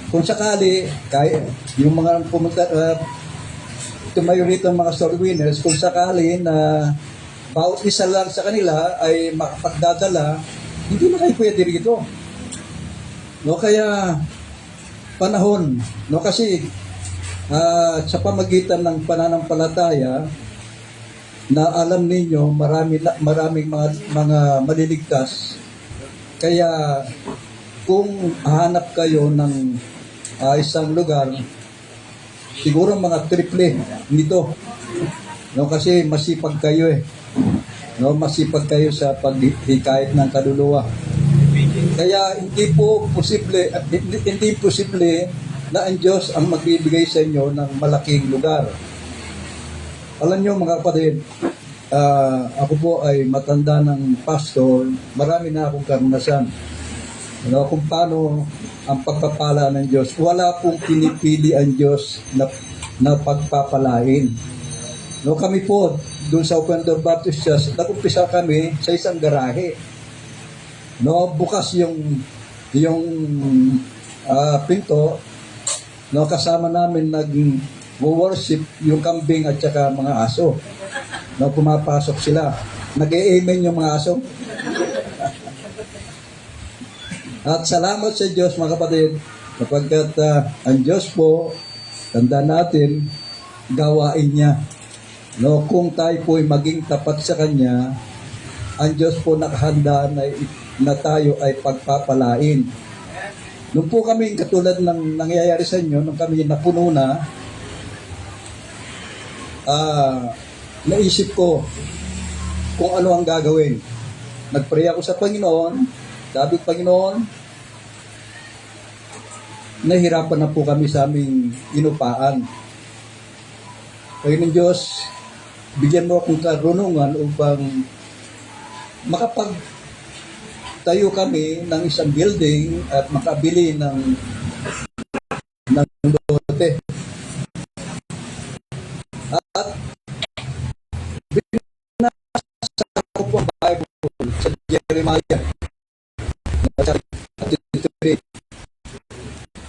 Kung sakali, kaya, yung mga pumunta, tumayo rito ng mga soul winners, kung sakali na bawat isa lang sa kanila ay makapagdadala, hindi na kayo pwede rito. No, kaya panahon, no, kasi sa pamagitan ng pananampalataya na alam ninyo maraming mga maliligtas, kaya kung hanap kayo ng isang lugar, siguro mga triple nito, no, kasi masipag kayo no, masipag kayo sa paghikayat ng kaluluwa. Kaya hindi posible na ang Diyos ang magbibigay sa inyo ng malaking lugar. Alam nyo mga kapatid, ako po ay matanda ng pastor, marami na akong karanasan. Kung paano ang pagpapala ng Diyos. Wala pong pinipili ang Diyos na pagpapalain. No, kami po, doon sa Open Door Baptist Church, nag-umpisa kami sa isang garahe. No, bukas yung pinto, no, kasama namin nag-worship yung kambing at saka mga aso. No, pumapasok sila. Nag-e-amen yung mga aso. At salamat sa Diyos mga kapatid, kapagkat ang Diyos po, tanda natin, gawain niya. No, kung tayo po ay maging tapat sa Kanya, ang Diyos po nakahanda na tayo ay pagpapalain. Nung po kami, katulad ng nangyayari sa inyo, nung kami napuno na, naisip ko kung ano ang gagawin. Nagpray ako sa Panginoon. Sabi ko, Panginoon, nahihirapan na po kami sa aming inupaan. Panginoon Diyos, bigyan mo akong karunungan upang makapagtayo kami ng isang building at makabili ng lote. At binasa ko po ang Bible sa Jeremiah.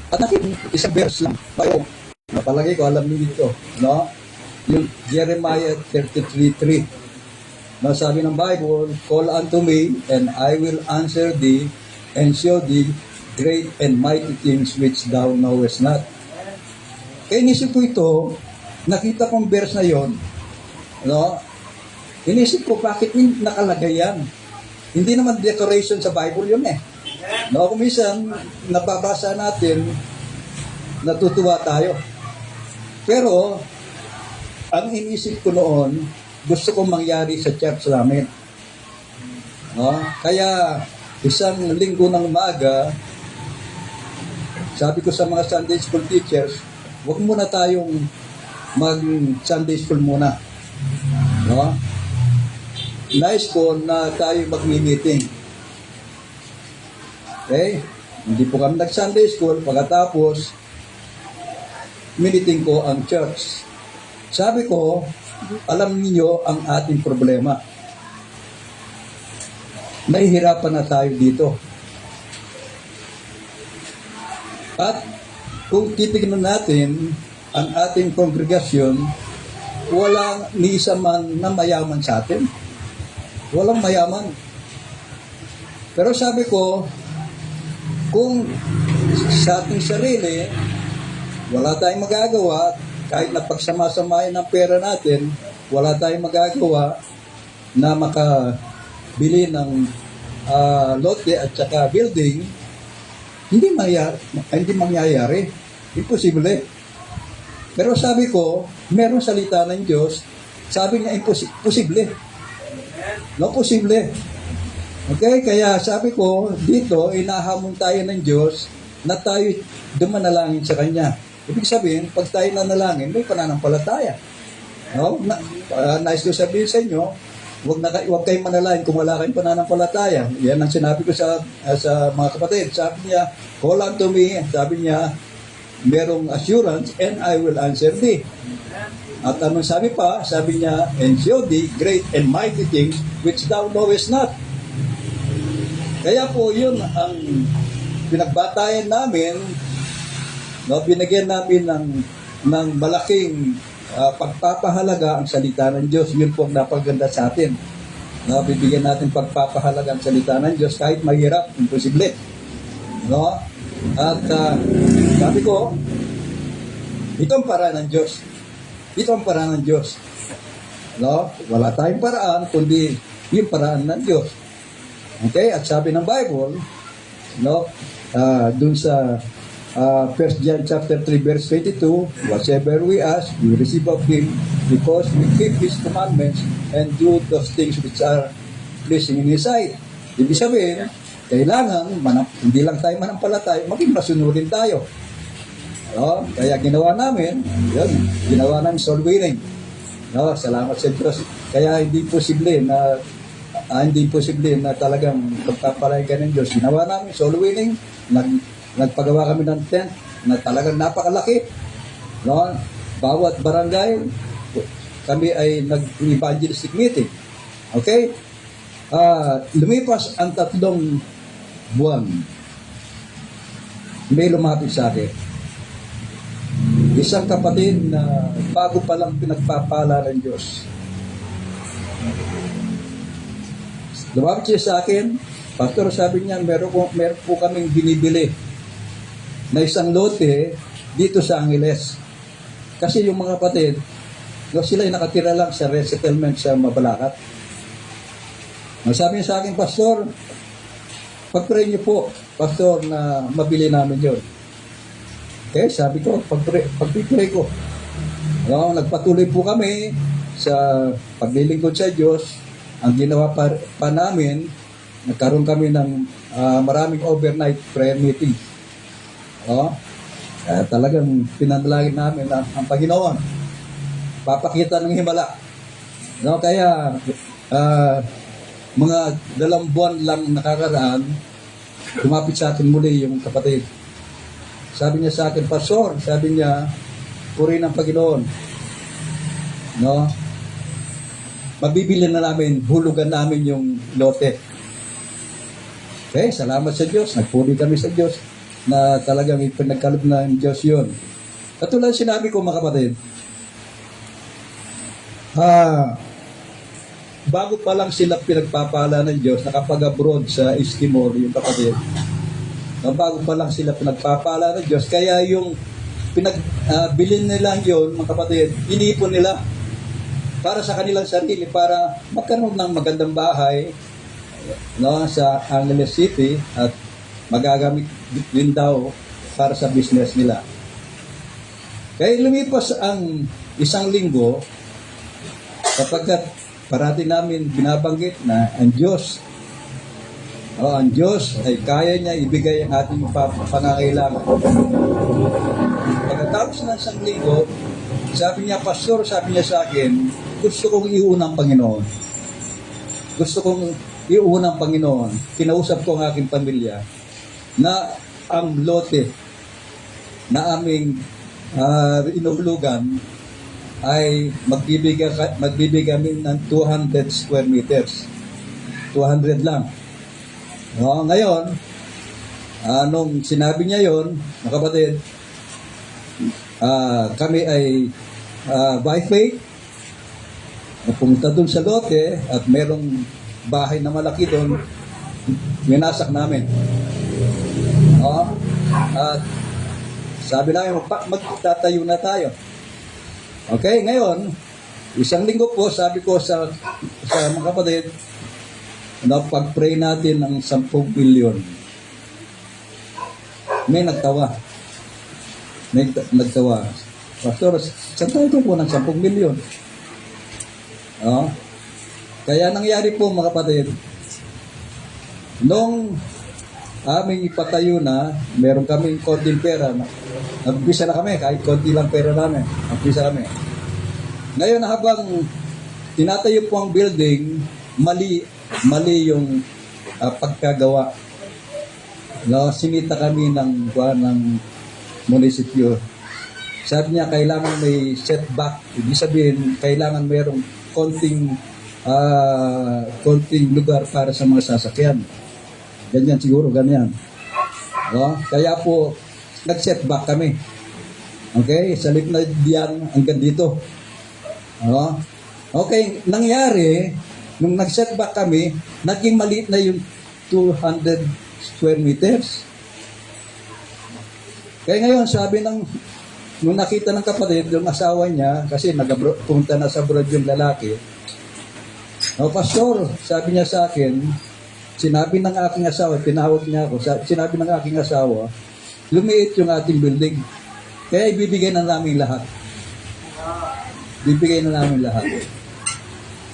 At nakita isang verse lang. Napalagay ko, alam niyo dito, no? Yung Jeremiah 33:3. No, sabi ng Bible, call unto me, and I will answer thee, and show thee great and mighty things which thou knowest not. Kaya inisip ko ito, nakita kong verse na yon, no? Inisip ko, bakit nakalagay yan? Hindi naman decoration sa Bible yun No, kung minsan, nababasa natin, natutuwa tayo. Pero, ang inisip ko noon, gusto kong mangyari sa church namin. No? Kaya, isang linggo ng umaga, sabi ko sa mga Sunday school teachers, huwag muna tayong mag-Sunday school muna. No? Nice ko na tayo mag-meeting. Okay? Hindi po kami nag-Sunday school. Pagkatapos, miniting ko ang church. Sabi ko, alam niyo ang ating problema. Nahihirapan na tayo dito. At kung titignan natin ang ating kongregasyon, walang ni isa man na mayaman sa atin. Walang mayaman. Pero sabi ko, kung sa ating sarili, wala tayong magagawa, kahit na pagsama-samahin ng pera natin, wala tayong magagawa na makabili ng lote at saka building, hindi mangyayari. Imposible. Pero sabi ko, meron salita ng Diyos, sabi niya imposible. No, posible. Okay, kaya sabi ko, dito, inahamon tayo ng Diyos na tayo dumanalangin sa Kanya. Ibig sabihin, pag tayo nanalangin, may pananampalataya. No? Nice ko sabihin sa inyo, huwag kayong manalangin kung wala kayong pananampalataya. Yan ang sinabi ko sa mga kapatid. Sabi niya, call unto me. Sabi niya, merong assurance, and I will answer thee. At anong sabi pa? Sabi niya, and show thee great and mighty things which thou knowest not. Kaya po yun ang pinagbatayan namin, no, binigyan namin ng malaking pagpapahalaga ang salita ng Diyos. Yun po ang napaganda sa atin. No, bibigyan natin pagpapahalaga ang salita ng Diyos kahit mahirap, imposible. No? At sabi ko, ito ang paraan ng Diyos. Ito ang paraan ng Diyos. No? Wala tayong paraan, kundi yung paraan ng Diyos. Okay? At sabi ng Bible, no, dun sa 1 John chapter 3 verse 22, whatsoever we ask, we receive of Him, because we keep His commandments and do those things which are pleasing in His sight. Ibig sabihin, kailangan, hindi lang tayo manampalatay, maging masunurin tayo. No? Kaya ginawa namin, yun, ginawa namin soul winning. No? Salamat sa Diyos. Kaya hindi posible na talagang pagpapalayan ng Diyos. Ginawa namin soul winning, nagpagawa kami ng tent na talagang napakalaki. No? Bawat barangay, kami ay nag-evangelistic meeting. Okay? Lumipas ang 3 buwan. May lumapit sa akin. Isang kapatid na bago pa lang pinagpapala ng Diyos. Lumapit siya sa akin, Pastor, sabi niya, meron po kaming binibili na isang lote dito sa Angeles. Kasi yung mga kapatid, sila ay nakatira lang sa resettlement sa Mabalacat. Sabi niya sa akin, Pastor, pag-pray niyo po, Pastor, na mabili namin yun. Okay, sabi ko, pag-pray ko. Nagpatuloy po kami sa paglilingkod sa Diyos. Ang ginawa pa namin, nagkaroon kami ng maraming overnight prayer meeting. Talagang pinanalangin namin ang Panginoon. Papakita ng himala. Kaya, mga 2 buwan lang nakakaraan, lumapit sa akin muli yung kapatid. Sabi niya sa akin, Pastor, sabi niya, purihin ang Panginoon. No? Mabibili na namin, hulugan namin yung lote. Okay, salamat sa Diyos. Nagpuri kami sa Diyos na talagang ipinagkaloob ng Diyos yun. Katulad sinabi ko, mga kapatid, bago pa lang sila pinagpapala ng Diyos, nakapag-abroad sa East-Timor, yung kapatid, bago pa lang sila pinagpapala ng Diyos, kaya yung bilin nila yun, mga kapatid, inipon nila para sa kanilang sarili, para magkaroon ng magandang bahay, no, sa Angeles City, at magagamit din daw para sa business nila. Kaya lumipas ang 1 linggo, kapag parati namin binabanggit na ang Diyos ay kaya niya ibigay ang ating pangangailangan. Pagkatapos ng 1 linggo, sabi niya, Pastor, sabi niya sa akin, gusto kong iunang Panginoon. Gusto kong iunang Panginoon. Kinausap ko ang aking pamilya na ang lote na aming inuhulugan ay magbibigay kami ng 200 square meters. 200 lang. Ngayon, nung sinabi niya yon, mga kapatid, kami ay by faith, pumunta dun sa lote at merong bahay na malaki doon, winasak namin. At sabi namin, magtatayo na tayo. Okay, ngayon, 1 linggo po, sabi ko sa mga kapatid, pag-pray natin ng 10 billion. May nagtawa. Pastor, saan tayo po ng 10 billion? Kaya nangyari po, mga kapatid, nung aming ipatayo na, meron kaming konting pera. Nag-umpisa na kami, kahit konti lang pera namin. Nag-umpisa kami. Ngayon, habang tinatayo po ang building, mali yung pagkagawa. Sinita kami ng munisipyo. Sabi niya, kailangan may setback. Ibig sabihin, kailangan mayroong konting lugar para sa mga sasakyan. Ganyan siguro, ganyan. No? Kaya po, nag-setback kami. Okay? Sa na diyan hanggang dito. No? Okay, nangyari, nung nag-setback kami, naging maliit na yung 200 square meters. Kaya ngayon, sabi nung nakita ng kapatid, yung asawa niya, kasi pumunta na sa abroad yung lalaki, no, pastor, sabi niya sa akin, sinabi ng aking asawa, tinawag niya ako, sinabi ng aking asawa, lumiit yung ating building. Kaya ibibigay na namin lahat. Bibigay na namin lahat.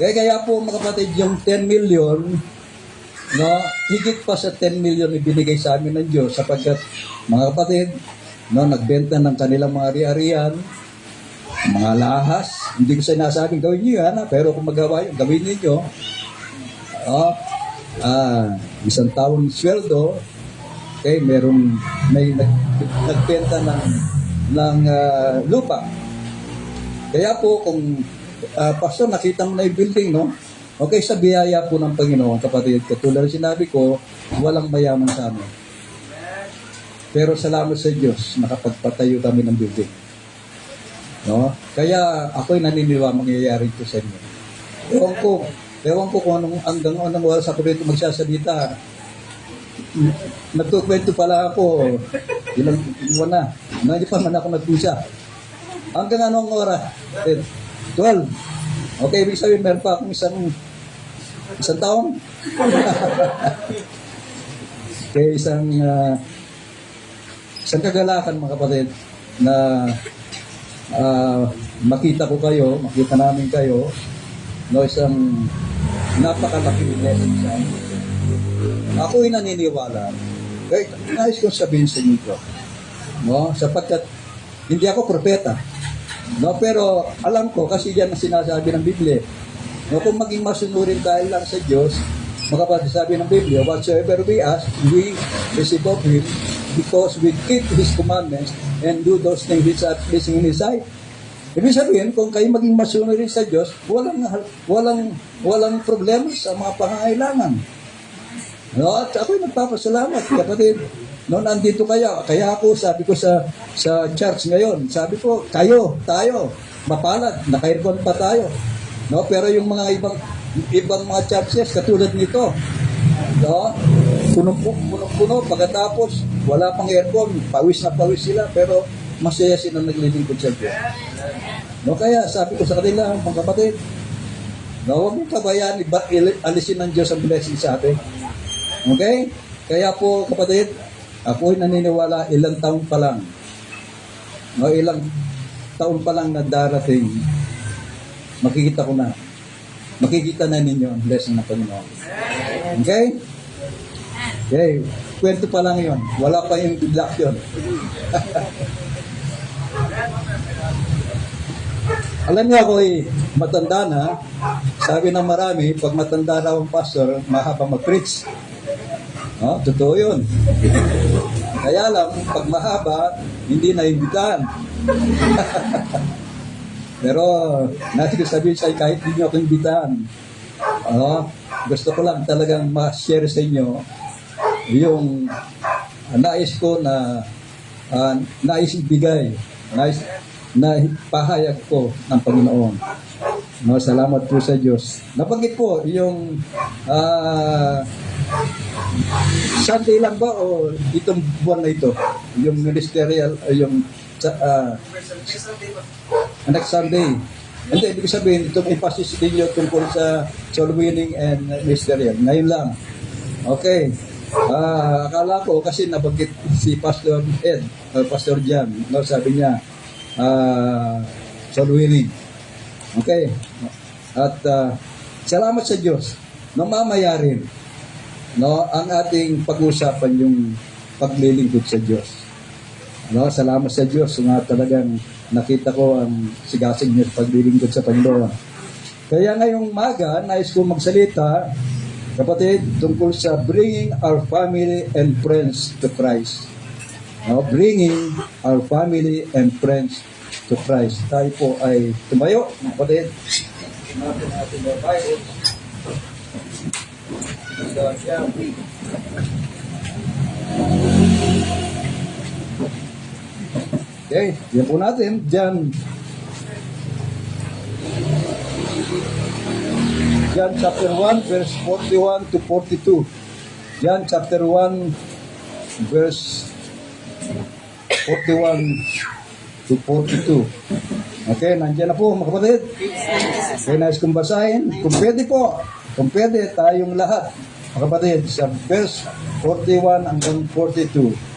Kaya po mga kapatid, yung 10 million, no, higit pa sa 10 million ibinigay sa amin ng Diyos sapagkat mga kapatid, no, nagbenta ng kanilang mga ari-arian, mga lahas. Hindi ko sinasabing gawin niyo yan, pero kung magawa yun, gawin niyo. Isang taon sweldo, okay, may nagbenta ng lupa. Kaya po kung pastor, nakita mo na yung building, no? Okay, sa biyaya po ng Panginoon, kapatid, katulad sinabi ko, walang mayaman sa amin. Pero salamat sa Diyos, nakapagpatayo kami ng building. No? Kaya ako'y naniniwala mangyayari ito sa inyo. Ewan ko kung hanggang anong oras ako dito magsasalita. Nagkukwento pala ako, ilang buwan na. Hindi pa man ako nagpusa. Hanggang anong oras? 12. Okay, ibig sabihin, meron pa akong isang taon. Okay, isang kagalakan mga kapatid na makita namin kayo, no, isang napakalaking blessing sa amin. Ako'y naniniwala, kahit nais kong sabihin sa inyo, no, sapagkat hindi ako propeta, no, pero alam ko kasi yan ang sinasabi ng Biblia. No, kung maging masunurin tayo lang sa Diyos, sabi ng Biblia, whatsoever we ask, we receive of Him, because we keep His commandments and do those things which are pleasing in His sight. Ibig sabihin, kung kayo maging masunurin sa Diyos, walang problema sa mga pangangailangan. No, at ako'y nagpapasalamat, kapatid. No, nandito kayo. Kaya ako, sabi ko sa church ngayon, sabi ko, tayo, mapalad, naka-aircon pa tayo. No, pero yung mga ibang mga churches, katulad nito, no, punong-puno, pagkatapos, wala pang aircon, pawis na pawis sila, pero masaya sila naglilingkod sa Diyos. No, kaya sabi ko sa kanila, mga kapatid, no, huwag mong kabayaan, alisin ng Diyos ang blessing sa atin. Okay? Kaya po, kapatid, ako'y naniniwala ilang taon pa lang, no, ilang taon pa lang na darating, makikita na ninyo ang blessing ng Panginoon. Okay? Okay, kwento pa lang yon. Wala pa yung good luck yun. Alam niyo ako matanda na, sabi ng marami, pag matanda raw ang pastor, mahaba mag-preach. No, totoo yun. Kaya lang, pag mahaba, hindi naimbitahan. Pero, nais ko sabihin sa'yo, kahit hindi nyo ako imbitahan, gusto ko lang talagang ma-share sa inyo yung nais ko na nais ibigay, na pahayag ko ng Panginoon. No, salamat po sa Diyos. Nabanggit po yung Sunday lang ba o itong buwan na ito? Yung ministerial, yung next Sunday. Hindi, ibig sabihin, itong emphasis ninyo tungkol sa soul winning and ministerial. Ngayon lang. Okay. Akala ko kasi nabanggit si Pastor Ed, Pastor Jan, no, sabi niya, soul winning. Okay. At salamat sa Diyos. No, mamaya rin, no, ang ating pag-usapan yung paglilingkod sa Diyos. No, salamat sa Diyos na talagang nakita ko ang sigasig niyo sa paglilingkod sa Panginoon. Kaya ngayong umaga, nais ko magsalita, kapatid, tungkol sa bringing our family and friends to Christ. No, bringing our family and friends to Christ. Tayo po ay tumayo, kapatid. Natin yung Bible. Okay, yan po natin. John chapter 1, verse 41 to 42. John chapter 1, verse 41 to 42. Okay, nandiyan na po mga kapatid. Okay, nais kong basahin. Kung pwede tayong lahat, mga kapatid, sa verse 41 hanggang 42.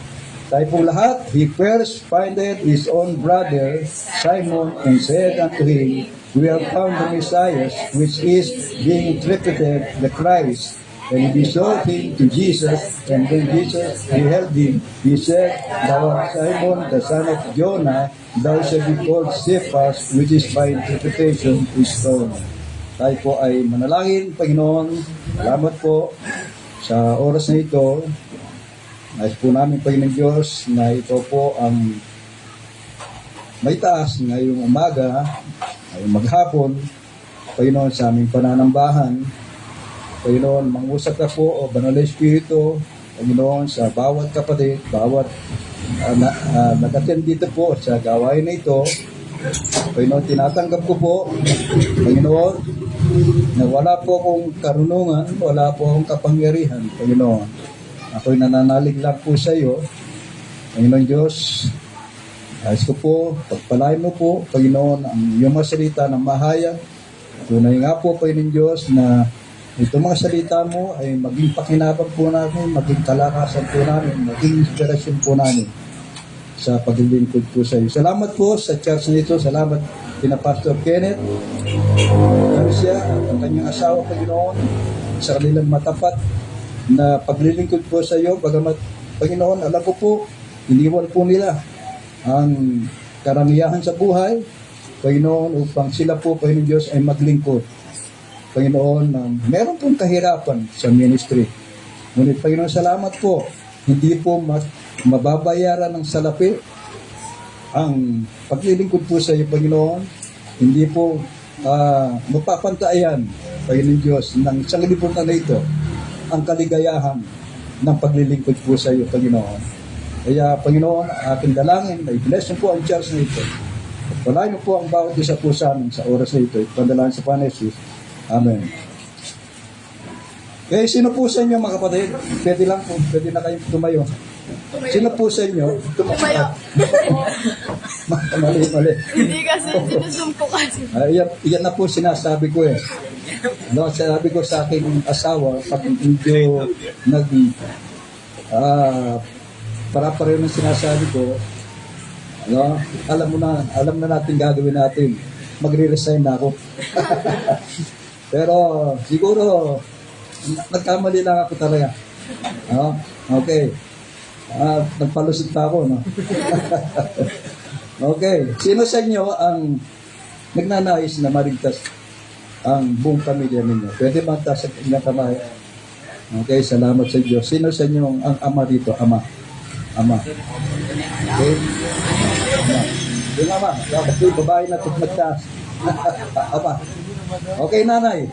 Tayo pong lahat, he first findeth his own brother Simon and said unto him, We have found the Messiah, which is being interpreted the Christ. And he besought him to Jesus, and when Jesus beheld him, he said, Thou art Simon, the son of Jonah, thou shalt be called Cephas, which is by interpretation is stone. Tayo po ay manalangin, Panginoon. Salamat po sa oras na ito. Nais po namin, Panginoon Diyos, na ito po ang may taas ngayong umaga, ngayong maghapon, Panginoon, sa aming pananambahan. Panginoon, mangusap ka po, o Banal na Espiritu, Panginoon, sa bawat kapatid, bawat nag-attend dito po sa gawain na ito. Panginoon, tinatanggap ko po, Panginoon, na wala po akong karunungan, wala po akong kapangyarihan, Panginoon. Ako'y nananalig lang po sa iyo, Panginoon Diyos. Ayos ko po, pagpalain mo po, Panginoon, ang iyong mga salita ng mahayag. Tunay nga po, Panginoon Diyos, na itong mga salita mo ay maging pakinabang po namin, maging kalakasan po namin, maging inspirasyon po namin sa paglilingkod po sa iyo. Salamat po sa church nito. Salamat kina Pastor Kenneth, siya at ang kanyang asawa, Panginoon, sa kanilang matapat na paglilingkod po sa iyo. Bagamat, Panginoon, alam ko po, iniwan po nila ang karamihan sa buhay, Panginoon, upang sila po, Panginoon Diyos, ay maglingkod. Panginoon, meron pong kahirapan sa ministry. Ngunit, Panginoon, salamat po, hindi po mababayaran ng salapi ang paglilingkod po sa iyo, Panginoon. Hindi po mapapantayan, Panginoon Diyos, ng isang lipunan na ito ang kaligayahan ng paglilingkod po sa iyo, Panginoon. Kaya, Panginoon, aking dalangin na i-bless niyo po ang church na ito. Palain niyo po ang bawat isa po sa amin sa oras na ito. Ipandalangin sa Panesis. Amen. Okay, sino po sa inyo, mga kapatid? Pwede lang po, pwede na kayong tumayo. Sino po sa inyo? Tumayo. Mali. Hindi kasi, sinusum ko kasi. Yan na po sinasabi ko eh. No, sabi ko sa aking asawa, pag medyo para-pareho ng sinasabi ko, no, alam na natin gagawin natin. Magre-resign na ako. Pero siguro nagkamali lang ako talaga. No? Okay. Nagpalusot pa ako, no? Okay. Sino sa inyo ang nagnanais na marigtas ang buong pamilya ninyo? Pwede ba taas ang inyong kamay? Okay, salamat sa Diyos. Sino sa inyo ang ama dito? Ama. Okay? Ama. Yung ama. Dapat yung babae na nagtaas. Ama. Okay, nanay.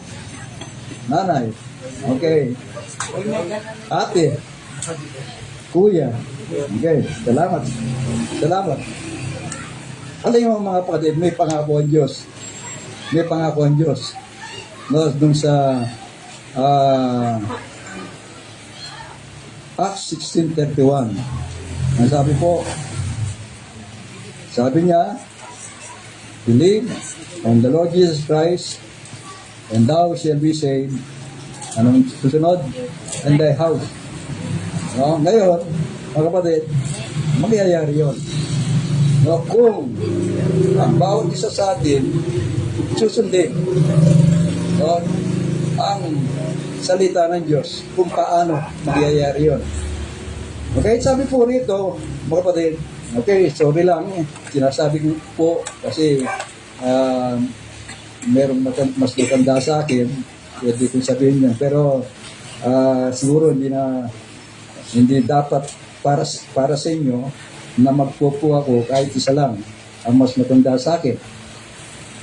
Okay. Ate. Kuya. Okay, salamat. Alam mo mga kapatid, may pangako ang Diyos. No, dun sa Acts 16:31. Ang sabi niya, believe on the Lord Jesus Christ and thou shall be saved. Anong susunod? And thy house. No? Ngayon, mga kapatid, mangyayari yun. No, kung ang bawat isa sa atin susundin, no, ang salita ng Diyos, kung paano mangyayari yun. Okay, sabi po rito, mga kapatid, okay, sorry lang, sinasabi ko po kasi merong mas matanda sa akin, pwede kong sabihin yan, pero siguro hindi dapat para sa inyo na magpupo ako kahit isa lang ang mas matanda sa akin.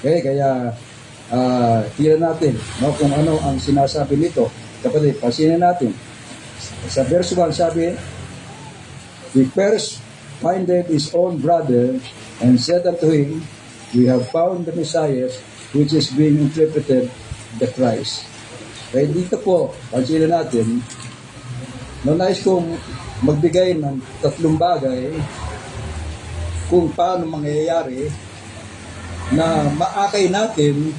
Okay, kaya tira natin, no, kung ano ang sinasabi nito. Kapatid, pasinin natin. Sa verse 1 sabi, we first findeth his own brother, and said unto him, We have found the Messiah, which is being interpreted the Christ. Kaya dito po, pansinin natin, nais kong magbigay ng tatlong bagay kung paano mangyayari na maakay natin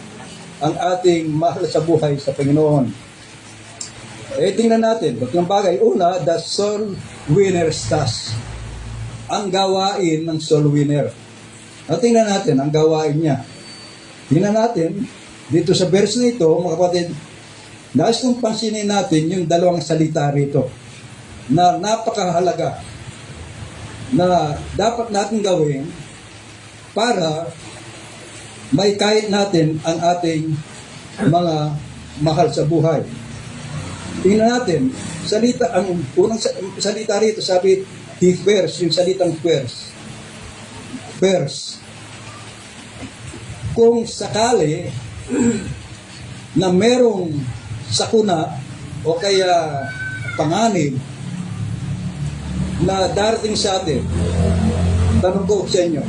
ang ating mahal sa buhay sa Panginoon. Tingnan natin, tatlong bagay. Una, the soul winner's task. Ang gawain ng soul winner. Tingnan natin ang gawain niya. Tingnan natin, dito sa verse nito, mga kapatid, nais kong pansinin natin yung dalawang salita rito na napakahalaga na dapat natin gawin para may kahit natin ang ating mga mahal sa buhay. Tingnan natin, ang unang salita rito, sabi, he first, yung salitang first. First. Kung sakali na merong sakuna o kaya panganib na darating sa atin, tanong ko sa inyo,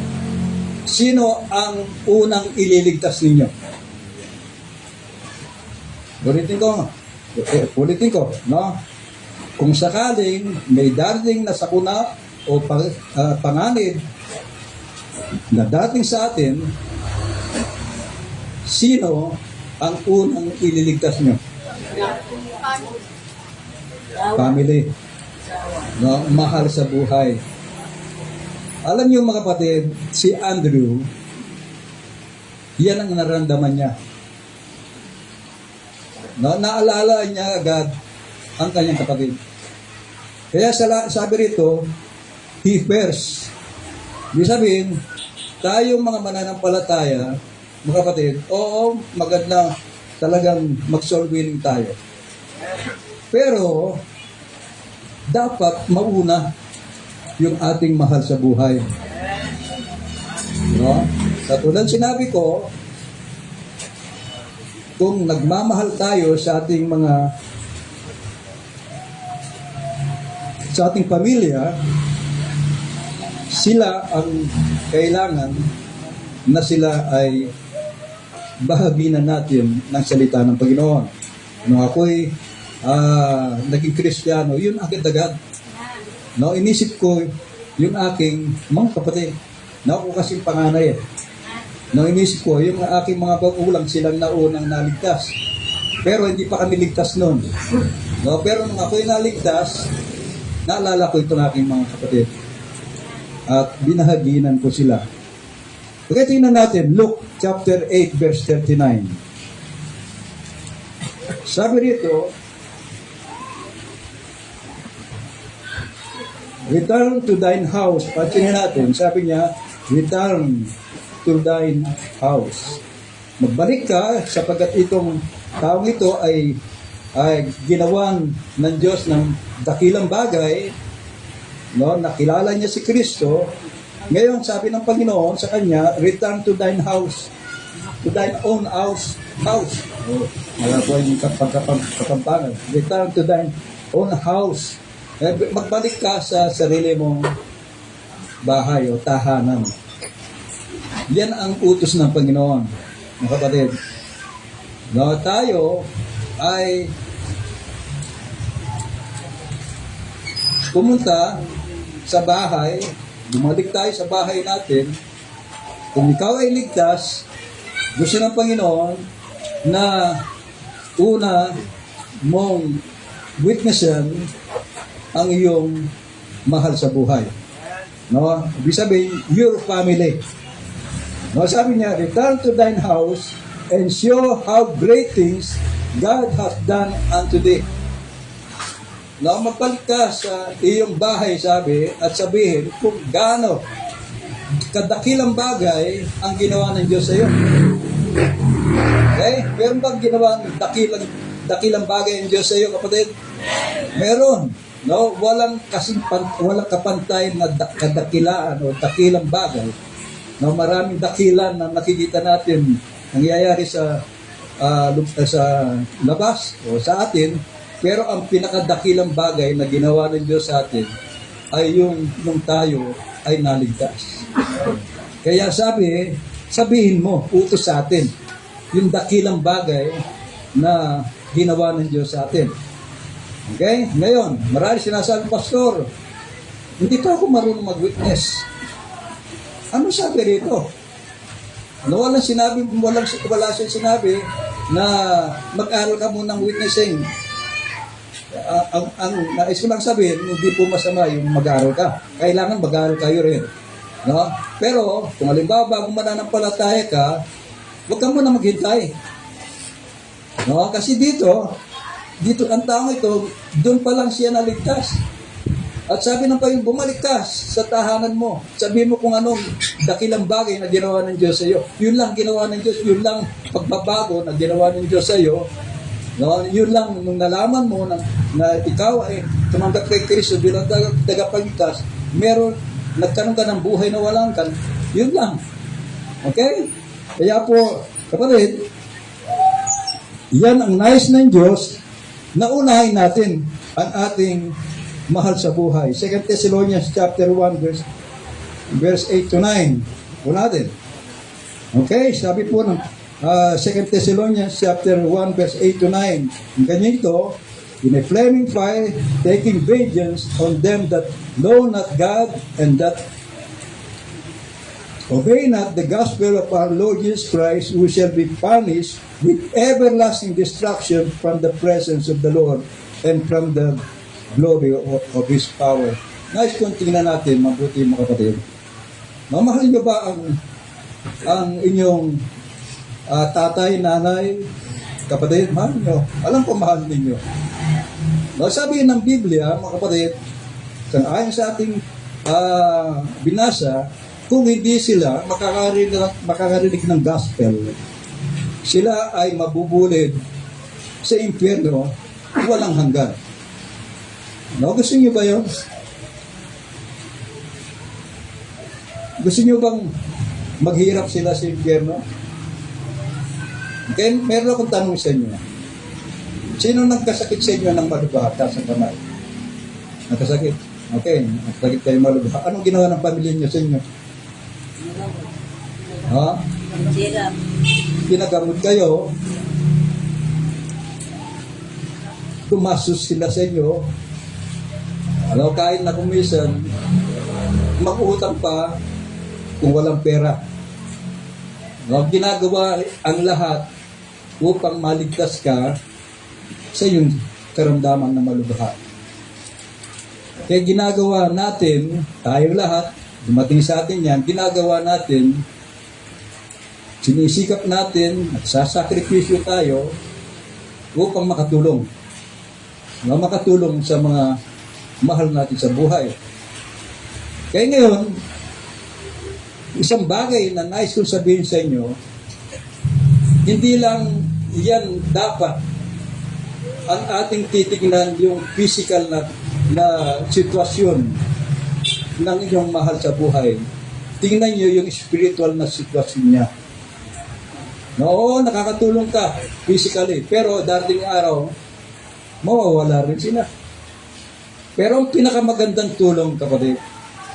sino ang unang ililigtas ninyo? Ulitin ko, no? Kung sakaling may darating na sakuna o panganib na dating sa atin, sino ang unang ililigtas nyo? Family. No, mahal sa buhay. Alam niyo mga kapatid, si Andrew, yan ang nararamdaman niya. No, naalala niya agad ang kanyang kapatid. Kaya sabi rito, he first. Ibig sabihin, tayong mga mananampalataya, mga kapatid, oo, maganda talagang mag-soul winning tayo. Pero, dapat mauna yung ating mahal sa buhay. No? Katulad sinabi ko, kung nagmamahal tayo sa ating pamilya, sila ang kailangan na sila ay bahaginan natin ng salita ng Panginoon. Nung ako'y naging Kristiyano, yun agad-agad. No, inisip ko yung aking mga kapatid. Na ako kasing panganay. No, inisip ko yung aking mga magulang silang naunang naligtas. Pero hindi pa kami ligtas noon. No, pero nung ako'y naligtas, naalala ko itong aking mga kapatid. At binahaginan ko sila. Okay, tingnan natin, Luke chapter 8 verse 39. Sabi rito, return to thine house. Patingin natin, sabi niya, return to thine house. Magbalik ka sapagkat itong taong ito ay ginawan ng Diyos ng dakilang bagay, no, nakilala niya si Kristo. Ngayon, sabi ng Panginoon sa kanya, return to thine house, to thine own house. Oh, wala po yung kapampangan. Return to thine own house. Magbalik ka sa sarili mong bahay o tahanan. Yan ang utos ng Panginoon, mga kapatid. No, tayo ay pumunta sa bahay, bumalik tayo sa bahay natin. Kung ikaw ay ligtas, gusto ng Panginoon na una mong witnessan ang iyong mahal sa buhay. No? Ibig sabihin, your family. No, sabi niya, return to thine house and show how great things God has done unto thee. No, magbalik ka sa iyong bahay, sabi, at sabihin kung gaano kadakilang bagay ang ginawa ng Diyos sa iyo. Okay? Meron bang ginawa ng dakilang bagay ng Diyos sa iyo, kapatid? Meron. No, walang kapantay na kadakilaan o dakilang bagay. No, maraming dakilan na nakikita natin nangyayari sa labas o sa atin, pero ang pinakadakilang bagay na ginawa ng Diyos sa atin ay yung nung tayo ay naligtas. Kaya sabihin mo, utos sa atin, yung dakilang bagay na ginawa ng Diyos sa atin. Okay? Ngayon, marami sinasabi, Pastor, hindi pa ako marunong mag-witness. Ano sabi rito? No, wala siyang sinabi na mag-aral ka muna ng witnessing. Ang nais ko lang sabihin, hindi po masama yung mag-aral ka. Kailangan mag-aral kayo rin. No? Pero, kung halimbawa bago mananampalataya ka, huwag ka muna maghintay. No? Kasi dito ang tao ito, doon pa lang siya naligtas. At sabi ng Panginoon, bumalik ka sa tahanan mo. Sabihin mo kung anong dakilang bagay na ginawa ng Diyos sa iyo. Yun lang ginawa ng Diyos, yun lang pagbabago na ginawa ng Diyos sa iyo. No? Yun lang, nung nalaman mo na ikaw ay tumanggap kay Kristo bilang tagapagligtas, nagkaroon ka ng buhay na walang kan, yun lang. Okay? Kaya po, kapatid, yan ang nais ng Diyos na unahin natin ang ating mahal sa buhay. 2 Thessalonians chapter 1 verse 8 to 9. Po natin. Okay, sabi po ng 2 Thessalonians chapter 1 verse 8 to 9. Ang ganyan ito, in a flaming fire, taking vengeance on them that know not God and that obey not the gospel of our Lord Jesus Christ, who shall be punished with everlasting destruction from the presence of the Lord and from the glory of His power. Nais kong tingnan natin, mabuti mga kapatid. Mamahal niyo ba ang inyong tatay, nanay, kapatid? Mahal niyo? Alam ko mahal ninyo. Sabi ng Biblia, mga kapatid, ayon sa ating binasa, kung hindi sila makakarinig ng gospel, sila ay mabubulid sa impyerno walang hanggan. No, gusto niyo ba yun? Gusto niyo bang maghirap sila sa impyerno? Okay, meron akong tanong sa inyo. Sino nagkasakit sa inyo ng malubhata sa kamay? Nagkasakit? Okay, nagkasakit kayo malubha. Anong ginawa ng pamilya niyo sa inyo? Ha? Pinagamot kayo. Tumasos sila sa inyo. Kahit na kumisan, mag-utang pa kung walang pera. Ginagawa ang lahat upang maligtas ka sa iyong karamdaman na malubha. Kaya ginagawa natin, tayo lahat, dumating sa atin yan, ginagawa natin, sinisikap natin, nagsasakripisyo tayo upang makatulong. Makatulong sa mga mahal natin sa buhay. Kaya ngayon, isang bagay na nais kong sabihin sa inyo, hindi lang yan dapat ang ating titignan yung physical na sitwasyon ng inyong mahal sa buhay. Tingnan nyo yung spiritual na sitwasyon niya. Oo, nakakatulong ka physically, pero darating araw, mawawala rin sila. Pero ang pinakamagandang tulong, kapatid,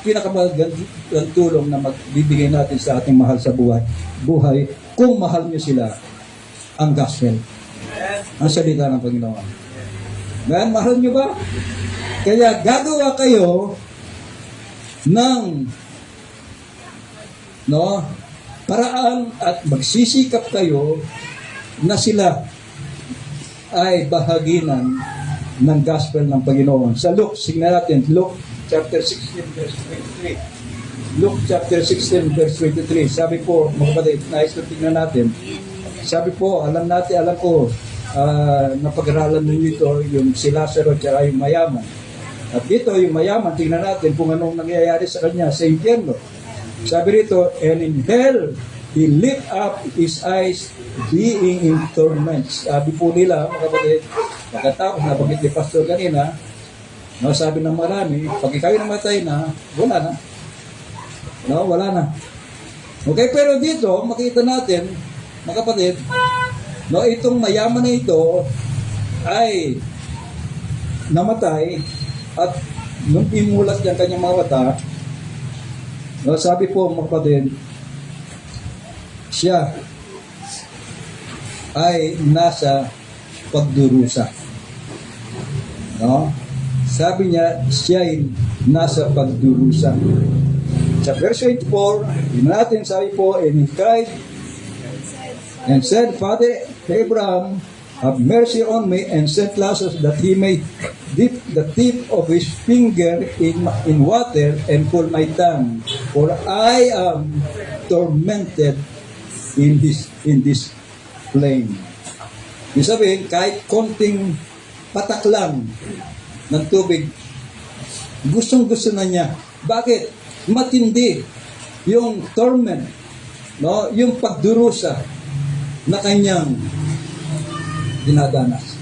pinakamagandang tulong na magbibigay natin sa ating mahal sa buhay, kung mahal nyo sila, ang gospel. Ang salita ng Panginoon. Ngayon, mahal nyo ba? Kaya gagawa kayo ng paraan at magsisikap kayo na sila ay bahaginan ng gospel ng Panginoon. Sa Luke, signan natin, Luke chapter 16 verse 23. Luke chapter 16 verse 23. Sabi po, mga kapatid, nais ko tingnan natin. Sabi po, alam ko, napag-aralan ninyo ito, yung si Lazaro at yung mayaman. At dito, yung mayaman, tingnan natin kung anong nangyayari sa kanya sa impyerno. Sabi rito, and in hell, he lift up his eyes, being in torments. Sabi po nila, mga kapatid, pagkatapos na pagkit ni Pastor kanina, sabi ng marami, pag ikaw namatay na, wala na. Wala na. Okay, pero dito, makita natin, mga kapatid, itong mayaman na ito ay namatay at nung imulat niya kanyang mga mata, sabi po mga kapatid, siya ay nasa pagdurusa. No? Sabi niya, siya ay nasa pagdurusa. Sa verse 84, yun natin sabi po, and he cried and said, Father Abraham, have mercy on me and send Lazarus that he may dip the tip of his finger in water and cool my tongue, for I am tormented in this flame. Ibig sabihin, kahit konting patak lang ng tubig, gustong-gusto na niya. Bakit? Matindi yung torment, no? Yung pagdurusa na kanyang dinadanas.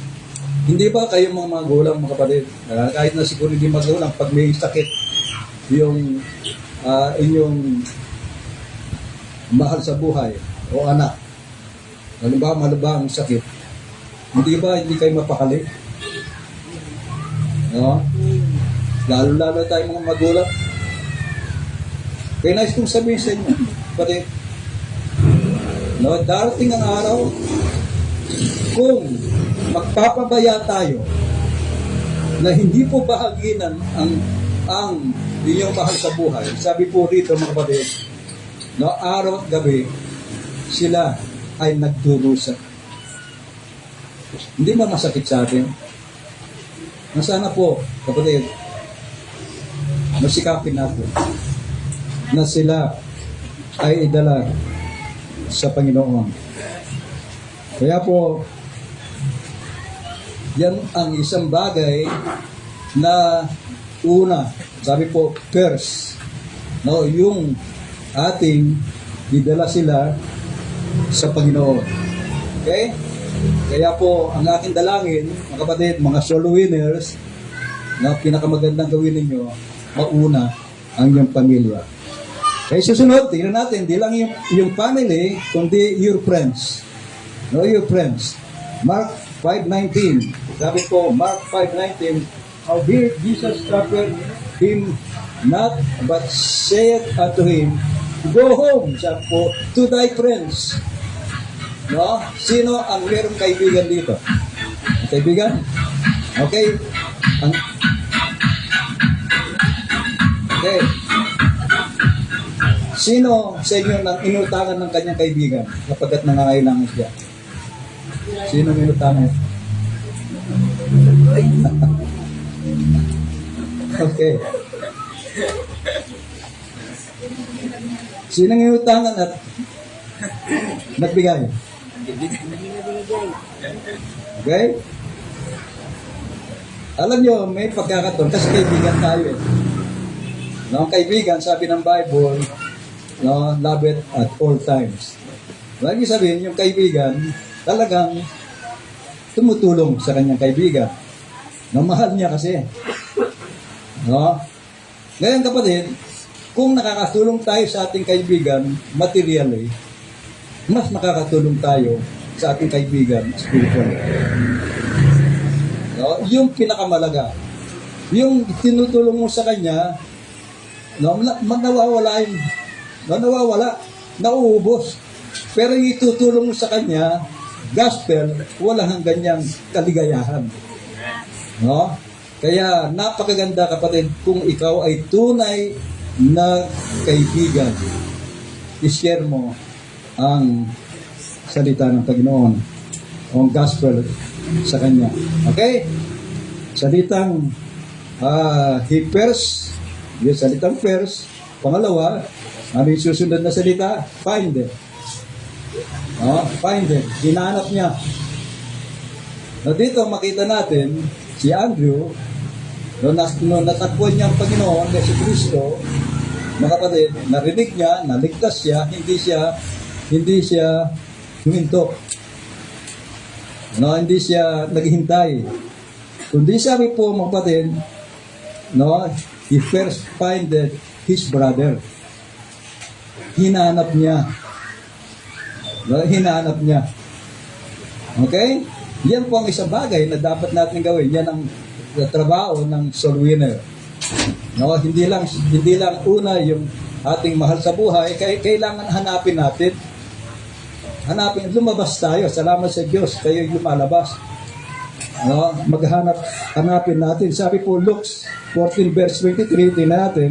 Hindi ba kayo mga magulang, mga kapatid, kahit na siguro hindi magulang, pag may sakit yung inyong mahal sa buhay o anak, malubha ang sakit, hindi ba hindi kayo mapakali? No? Lalo-lalo tayo mga magulang. Kaya nais kong sabihin sa inyo, kapatid, no, darating ang araw kung magpapabaya tayo na hindi po bahaginan ang inyong mahal sa buhay. Sabi po rito mga kapatid, no, araw at gabi sila ay nagdurusa. Hindi ba masakit sa atin? Na sana po, kapatid, masikapin natin na sila ay idala sa Panginoon. Kaya po, yan ang isang bagay na una, sabi po, first, no, yung ating idala sila sa Panginoon. Okay? Kaya po, ang aking dalangin, mga kapatid, mga soul winners, na pinakamagandang gawin ninyo, mauna ang iyong pamilya. Kaya susunod, tingnan natin, di lang yung family, kundi your friends. No, your friends. Mark 5:19. Sabi po, Mark 5:19, howbeit Jesus suffered him not, but saith unto him, go home, sabi po, to thy friends. No? Sino ang mayroong kaibigan dito? Kaibigan? Okay. Okay. Sino sa inyo nang inutangan ng kanyang kaibigan kapag nangangailangan siya? Sino ang inutangan? Okay. Sino ang inutangan at nagbigay? Okay? Alam nyo, may pagkakataon kasi kaibigan tayo eh. No, ang kaibigan, sabi ng Bible, no, love it at all times. Lagi sabihin, yung kaibigan, talagang tumutulong sa kanyang kaibigan. No, mahal niya kasi. No? Ngayon kapatid, kung nakakatulong tayo sa ating kaibigan materially, mas makakatulong tayo sa ating kaibigan spiritually. No? Yung pinakamalaga, yung tinutulong mo sa kanya, no, nawawala, nauubos. Pero yung itutulong mo sa kanya, gospel, wala hang ganyang kaligayahan. No? Kaya napakaganda kapatid kung ikaw ay tunay na kaibigan, i-share mo ang salita ng Panginoon o ang gospel sa kanya. Okay? Salitang he first, yung salitang first. Pangalawa, ano yung susunod na salita? Find it. Find it. Hinanap niya. Na dito makita natin si Andrew, no natagpuan niya ang Panginoon kasi Kristo, mga kapatid, narinig niya, naligtas siya, hindi siya huminto. No, hindi siya naghihintay. Kundi sabi po mga kapatid, no, he first findeth his brother. Hinanap niya. No, hinanap niya. Okay? Yan po ang isang bagay na dapat natin gawin. Yan ang trabaho ng soul winner. No, hindi lang una yung ating mahal sa buhay, kailangan hanapin natin. Lumabas tayo. Salamat sa Diyos, kayo lumalabas. No, hanapin natin. Sabi po, Luke 14 verse 23, tingnan natin.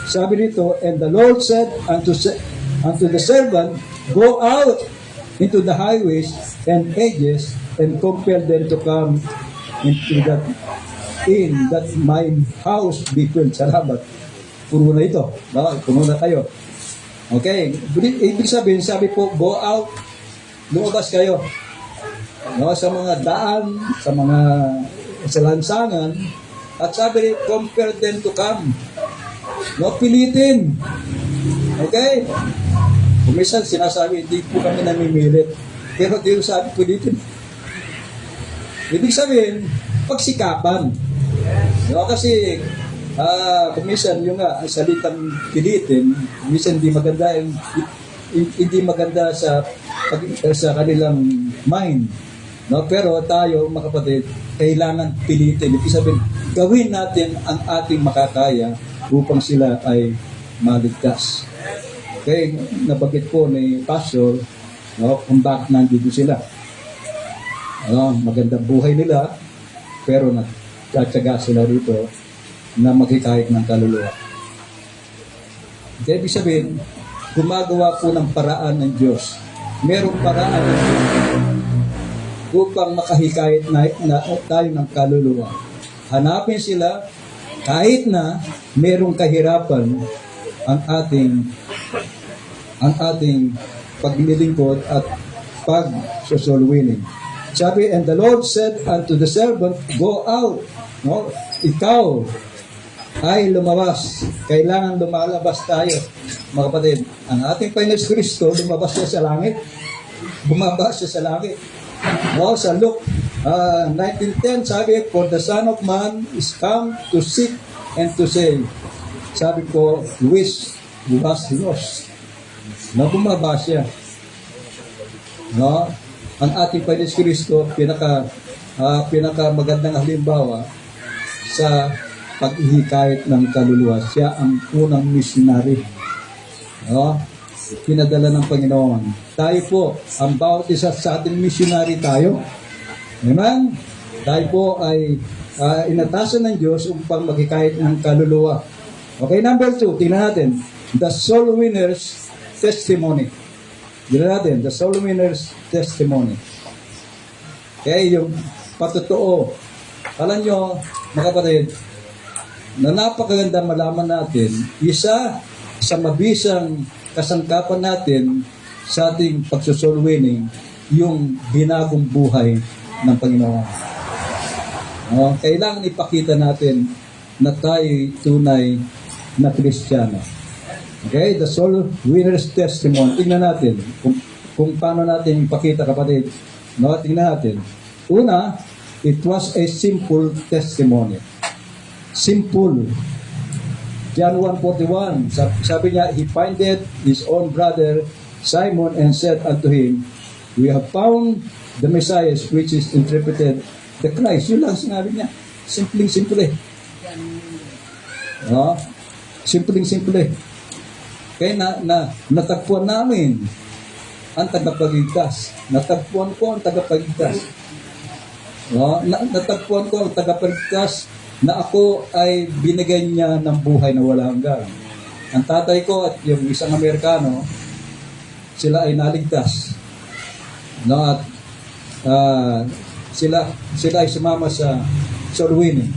Sabi dito, and the Lord said unto the servant, go out into the highways and hedges and compel them to come into that inn, that my house be filled. Salamat. Puro na ito. No? Puno na kayo. Okay. Ibig sabihin, sabi po, go out. Lumabas kayo. No? Sa mga daan, sa lansangan. At sabi, compel them to come. No? Pilitin. Okay? Kung minsan sinasabi, hindi po kami namimilit. Pero di yung sabi, pilitin. Ibig sabihin, pagsikapan. No, kasi kung minsan yung ang salitang pilitin, minsan hindi maganda sa kanilang mind. No, pero tayo mga kapatid, kailangan pilitin. Ibig sabihin, gawin natin ang ating makakaya upang sila ay maligtas. Okay, nabanggit po ni Pastor, no, kung bakit nandito sila. Magandang buhay nila, pero nagtatsaga sila rito na maghikayat ng kaluluwa. Ibig sabihin, gumagawa po ng paraan ng Diyos. Merong paraan ng Diyos upang makahikayat na tayo ng kaluluwa. Hanapin sila kahit na merong kahirapan ang ating paglilingkod at pag-soul-winning. Sabi, and the Lord said unto the servant, go out. No? Ikaw ay lumabas. Kailangan lumalabas tayo. Mga kapatid, ang ating Panginoon Kristo, lumabas siya sa langit. Bumaba siya sa langit. No? Sa Luke 19:10, sabi, for the Son of Man is come to seek and to save. Sabi ko, which was lost. No? Bumaba siya. No? Ang ating Panginoon Kristo, pinaka magandang halimbawa sa paghihikayat ng kaluluwa. Siya ang unang missionary. No? Pinadala ng Panginoon. Tayo po, ang bawat isa sa ating missionary tayo. Amen? Tayo po ay inatasan ng Diyos upang maghikayat ng kaluluwa. Okay, number 2, tingnan natin. The soul winner's testimony. Tingnan natin, the soul winner's testimony. Okay, yung patotoo. Alam nyo, mga kapatid, na napakaganda malaman natin, isa sa mabisang kasangkapan natin sa ating pagsusoul winning, yung binagong buhay ng Panginoon. Kailangan ipakita natin na tayo tunay na Kristiyano. Okay, the soul winner's testimony. Tingnan natin kung paano natin ipakita, kapatid. No, tingnan natin. Una, it was a simple testimony. Simple. John 1:41, sabi niya, he findeth his own brother Simon and said unto him, we have found the Messiah, which is interpreted the Christ. Yun lang sinabi niya. Simple. No? Simple. Kaya natagpuan namin ang tagapagligtas. Natagpuan ko ang tagapagligtas. No? Natagpuan ko ang tagapagligtas na ako ay binigyan niya ng buhay na wala hanggan. Ang tatay ko at yung isang Amerikano, sila ay naligtas. No? At sila ay sumama sa soul winning.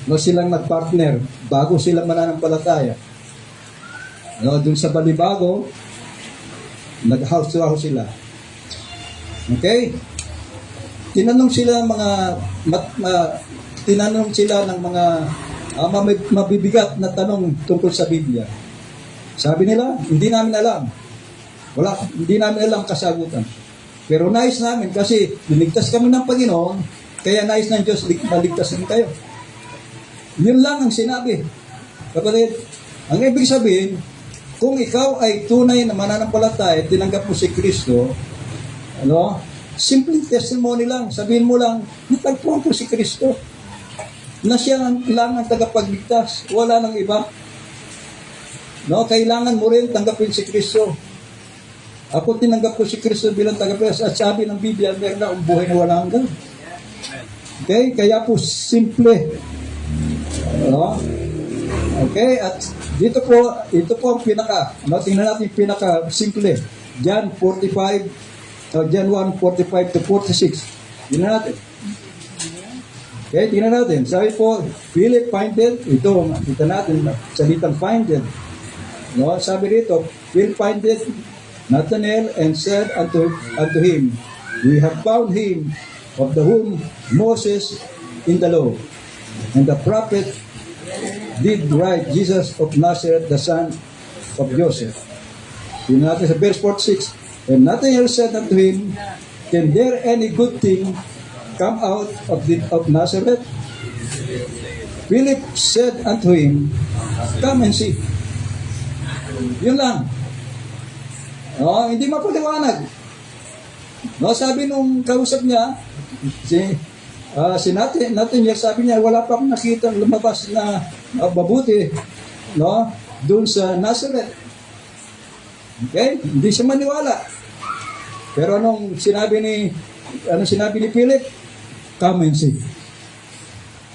No, silang nagpartner bago sila mananampalataya. No, dun sa Balibago, nag-house to house sila. Okay? Tinanong sila ng mga mabibigat na tanong tungkol sa Biblia. Sabi nila, hindi namin alam. Hindi namin alam kasagutan. Pero nais namin kasi linigtas kami ng Panginoon, kaya nais ng Diyos maligtas rin kayo. Yun lang ang sinabi. Kapatid, ang ibig sabihin, kung ikaw ay tunay na mananampalataya, tinanggap mo si Kristo, simple testimony lang. Sabihin mo lang, natagpuan ko si Kristo. na siya lang ang tagapagligtas. Wala nang iba. No, kailangan mo rin tanggapin si Kristo. Ako tinanggap ko si Kristo bilang tagapagligtas at sabi ng Biblia, meron na akong buhay na walang hanggan. Okay? Kaya po simple. No? Okay? At ito po ang tingnan natin yung pinaka simple. John 45, John 1:45 to 46. Tingnan natin. Okay, tingnan natin. Sabi po, Philip findeth, ito, kita natin, salitang findeth. No, sabi rito, Philip findeth Nathanael and said unto him, we have found him of the whom Moses in the law and the prophet did write, Jesus of Nazareth, the son of Joseph. Tingnan natin sa verse 46. And Nathanael said unto him, can there any good thing come out of Nazareth? Philip said unto him, come and see. Yun lang. No, hindi mapaliwanag. No, sabi nung kausap niya, si Nathanael, sabi niya, wala pa akong nakita lumabas na mabuti, no, doon sa Nazareth. Okay? Hindi siya maniwala. Pero anong sinabi ni Philip? Come and see.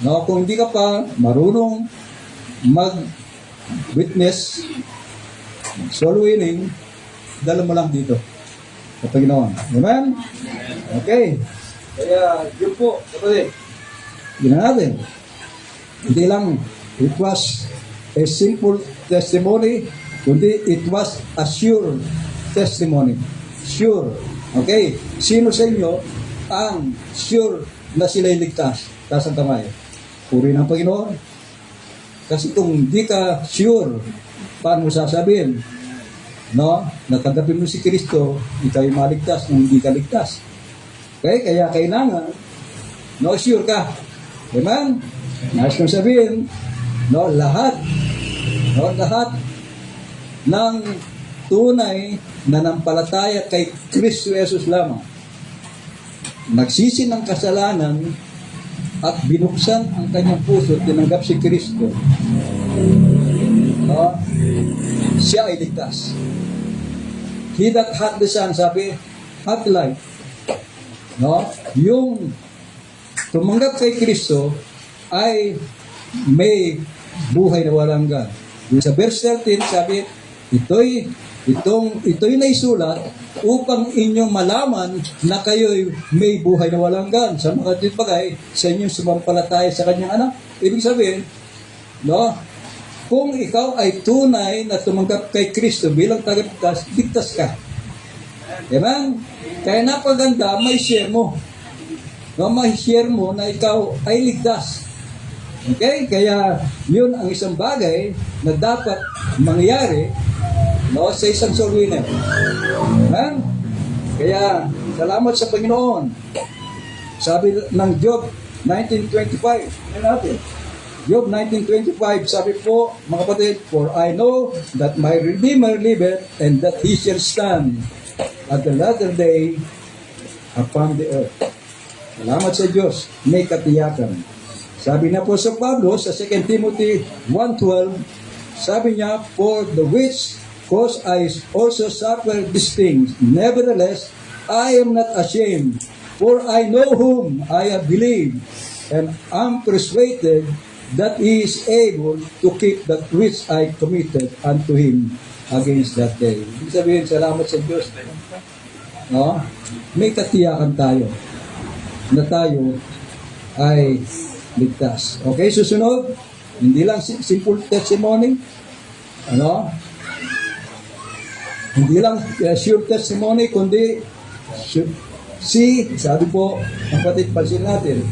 No, kung hindi ka pa marunong mag-witness, soul winning, dala mo lang dito sa Panginoon. Amen? Okay. Kaya, yun po, kapatid. Yun na natin. Hindi lang, it was a simple testimony, kundi it was a sure testimony. Sure. Okay? Sino sa inyo ang sure na sila'y ligtas? Taas ang kamay. Puri ng Panginoon. Kasi kung hindi ka sure, paano mo sasabihin? No? Natanggapin mo si Kristo, ikaw'y maligtas kung hindi ka ligtas. Okay? Kaya kailangan, no, sure ka. Amen? Nais kong sabihin, no, lahat ng tunay na nampalataya kay Kristo Jesus lamang, nagsisi ng kasalanan at binuksan ang kanyang puso at tinanggap si Kristo, no, siya ay ligtas. He that hath the Son, sabi, hath life. No? Yung tumanggap kay Kristo ay may buhay na walang hanggan. Sa verse 13, sabi, ito'y naisulat upang inyong malaman na kayo'y may buhay na walang hanggan sa mga bagay sa inyong sumampalataya sa kanyang anak. Ibig sabihin, no, kung ikaw ay tunay na tumanggap kay Kristo bilang tagapagligtas, ligtas ka. Amen? Kaya napaganda, may share mo. No, may share mo na ikaw ay ligtas. Okay? Kaya yun ang isang bagay na dapat mangyari, no, sa isang soul winner. Amen? Kaya salamat sa Panginoon. Sabi ng Job 19:25, natin. Job 19:25, sabi po, mga kapatid, for I know that my Redeemer liveth, and that he shall stand at the latter day upon the earth. Salamat sa Diyos, may katiyakan. Sabi na po sa Pablo, sa 2 Timothy 1:12, sabi niya, for the which cause I also suffer these things. Nevertheless, I am not ashamed, for I know whom I have believed, and am persuaded that He is able to keep that which I committed unto Him against that day. Ibig sabihin, salamat sa Diyos. No? May katiyakan tayo na tayo ay ligtas. Okay, susunod, hindi lang simple testimony, ano? Hindi lang sure testimony, kundi sabi po, kapatid, pansin natin,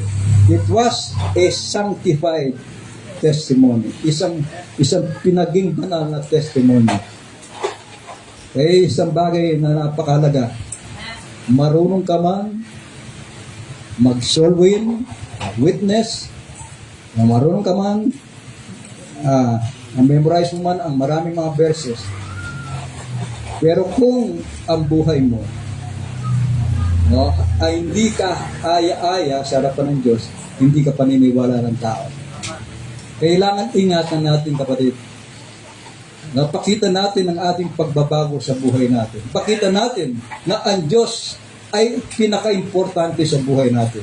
it was a sanctified testimony. Isang pinaging banal na testimony. Isang bagay na napakahalaga. Marunong ka man mag-soul win, witness, na marunong ka man memorize mo man ang maraming mga verses. Pero kung ang buhay mo, no, ay hindi ka aya-aya sa harapan ng Diyos, hindi ka paniniwala ng tao. Kailangan ingatan natin, kapatid. Napakita natin ang ating pagbabago sa buhay natin. Pakita natin na ang Diyos ay pinaka-importante sa buhay natin.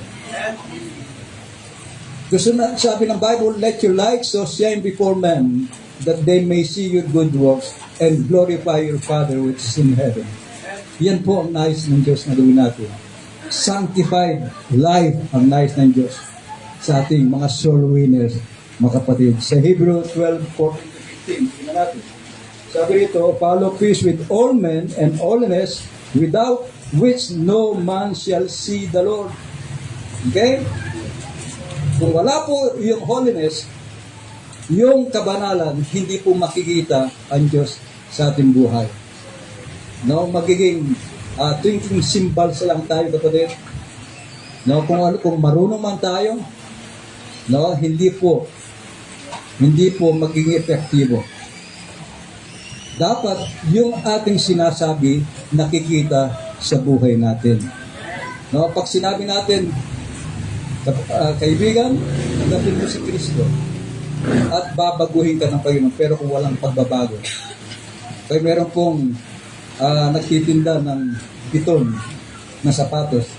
Gusto na, sabi ng Bible, let your light so shine before men that they may see your good works and glorify your Father which is in heaven. Yan po ang nais ng Diyos na gawin natin. Sanctified life ang nais ng Diyos sa ating mga soul winners, mga kapatid. Sa Hebrew 12:14-15, tingnan natin. Sabi rito, follow peace with all men and holiness, without which no man shall see the Lord. Okay? Kung wala po yung holiness, yung kabanalan, hindi po makikita ang Diyos sa ating buhay. No, magiging twinkling symbols lang tayo, kapatid. No, kung marunong man tayo, no, hindi po magiging epektibo. Dapat yung ating sinasabi nakikita sa buhay natin. No, pag sinabi natin, kaibigan, tanggapin mo si Kristo at babaguhin ka ng Panginoon, pero kung walang pagbabago. Kaya meron pong nagtitinda ng biton na sapatos.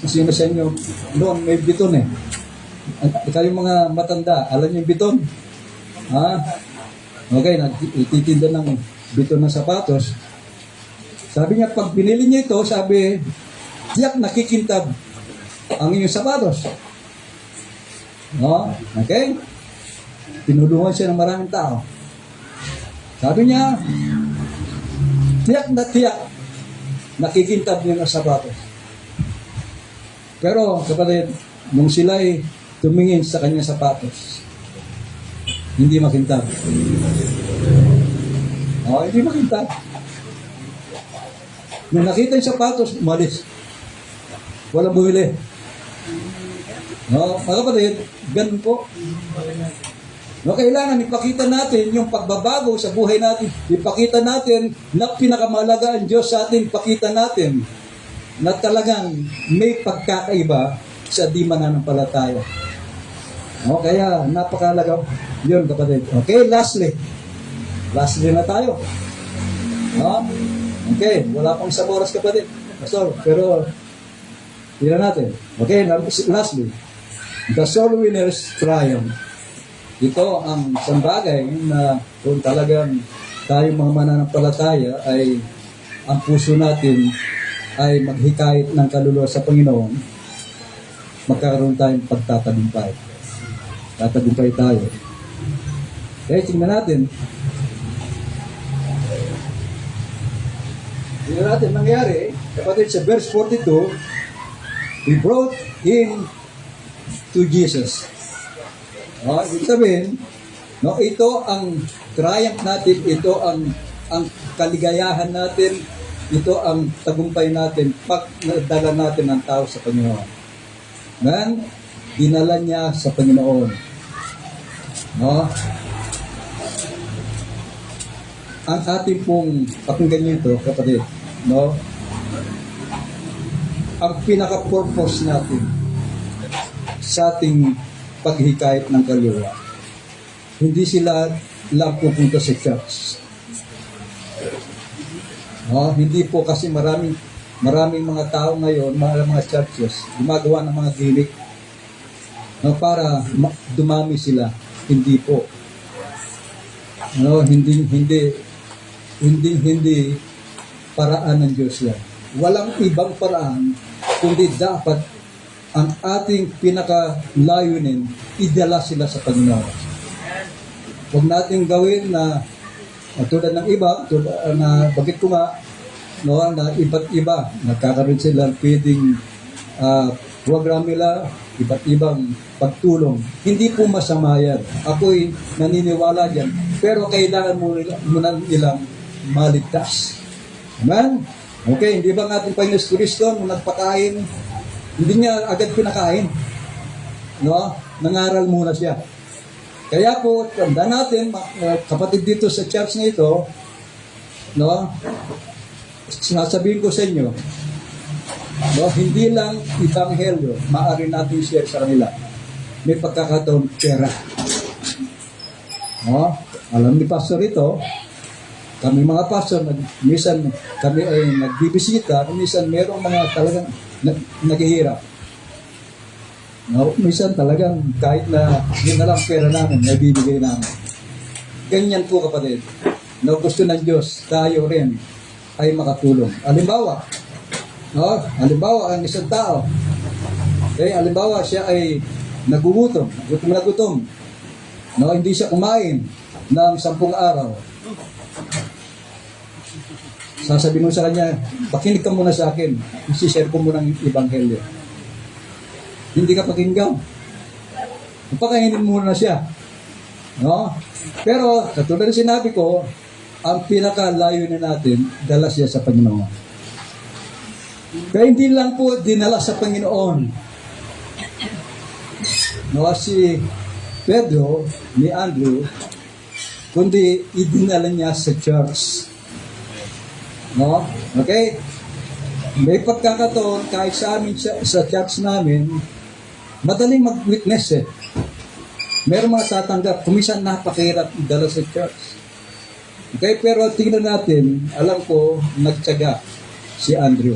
Sino sa inyo noon may biton eh? Kayong mga matanda, alam niyo yung biton? Okay, nagtitinda ng biton na sapatos. Sabi niya, pag binili niya ito, sabi, tiyak nakikintab ang inyong sapatos. No? Okay? Tinulungan siya ng maraming tao. Sabi niya, tiyak nakikintab niya ng sapatos. Pero, kapatid, nung sila'y tumingin sa kanyang sapatos, hindi makintab. Hindi makintab. Nung nakita yung sapatos, umalis. Walang bumili. Mga kapatid, ganun po. Kailangan ipakita natin yung pagbabago sa buhay natin. Ipakita natin na pinakamalaga ang Diyos sa atin. Ipakita natin na talagang may pagkakaiba sa di mananampalataya. Kaya napakalaga yun, kapatid. Okay, lastly na tayo. Okay, wala pang isang oras, kapatid. Pastor, pero tira natin. Okay, lastly, the soul winners triumph. Ito ang isang bagay na kung talagang tayong mga mananampalataya ay ang puso natin ay maghikayat ng kaluluwa sa Panginoon, magkakaroon tayong pagtatagumpay. Tatagumpay tayo. Okay, tingnan natin. Tingnan natin nangyari, kapatid, sa verse 42, we brought him to Jesus. Ibig sabihin, ito ang triumph natin, ito ang kaligayahan natin, ito ang tagumpay natin pag nadala natin ang tao sa Panginoon. Man, dinala niya sa Panginoon. Ang ating pong pakinggan niyo ito, kapatid, ang pinaka-purpose natin sa ating paghikayat ng kaluluwa. Hindi sila lang pupunta sa church. Hindi po, kasi maraming mga tao ngayon, mga churches, gumagawa ng mga gimmick para dumami sila. Hindi po. Hindi paraan ng Diyos yan. Walang ibang paraan kundi dapat ang ating pinaka-layunin, idala sila sa Panginoon. Huwag natin gawin na tulad ng iba, na bagit ko nga, na iba't iba, nagkakaroon sila pwedeng program nila, iba't ibang pagtulong. Hindi po masama yan. Ako'y naniniwala dyan. Pero kailangan mo nilang maligtas. Amen? Okay, hindi ba ang ating Panginoon Kristo nung nagpakain, hindi niya agad pinakain. Nangaral muna siya. Kaya po, tanda natin, kapatid dito sa church na ito, sinasabihin ko sa inyo, hindi lang ebanghelyo, maaari natin share sa kanila. may pagkakataon pera. No? Alam ni pastor ito, kami mga pastor, minsan kami ay nagbibisita, minsan merong mga talagang naghihirap. No? Minsan talagang kahit na yun na lang pera namin, nabibigay namin. Ganyan po kapatid. Na gusto ng Diyos, tayo rin ay makatulong. Halimbawa, no? Halimbawa, ang isang tao, halimbawa siya ay nagugutom, gutom na gutom. No? Hindi siya kumain ng 10 araw. Sasabihin mo sa kanya, pakinig ka muna sa akin, isi-share ko muna ng Ebanghelyo. Hindi ka pakinggan. Pakainin muna siya. No? Pero, katulad ng sinabi ko, ang pinakalayo na natin, dala siya sa Panginoon. Kaya hindi lang po dinala sa Panginoon. No, si Pedro, ni Andrew, kundi idinala niya sa church. No? Okay? May pagkakataon, kahit sa amin, sa church namin, madaling mag-witness eh. Meron mga tatanggap, kumisan napakahirap dala sa church. Okay, pero tingnan natin, alam ko, nagtyaga si Andrew.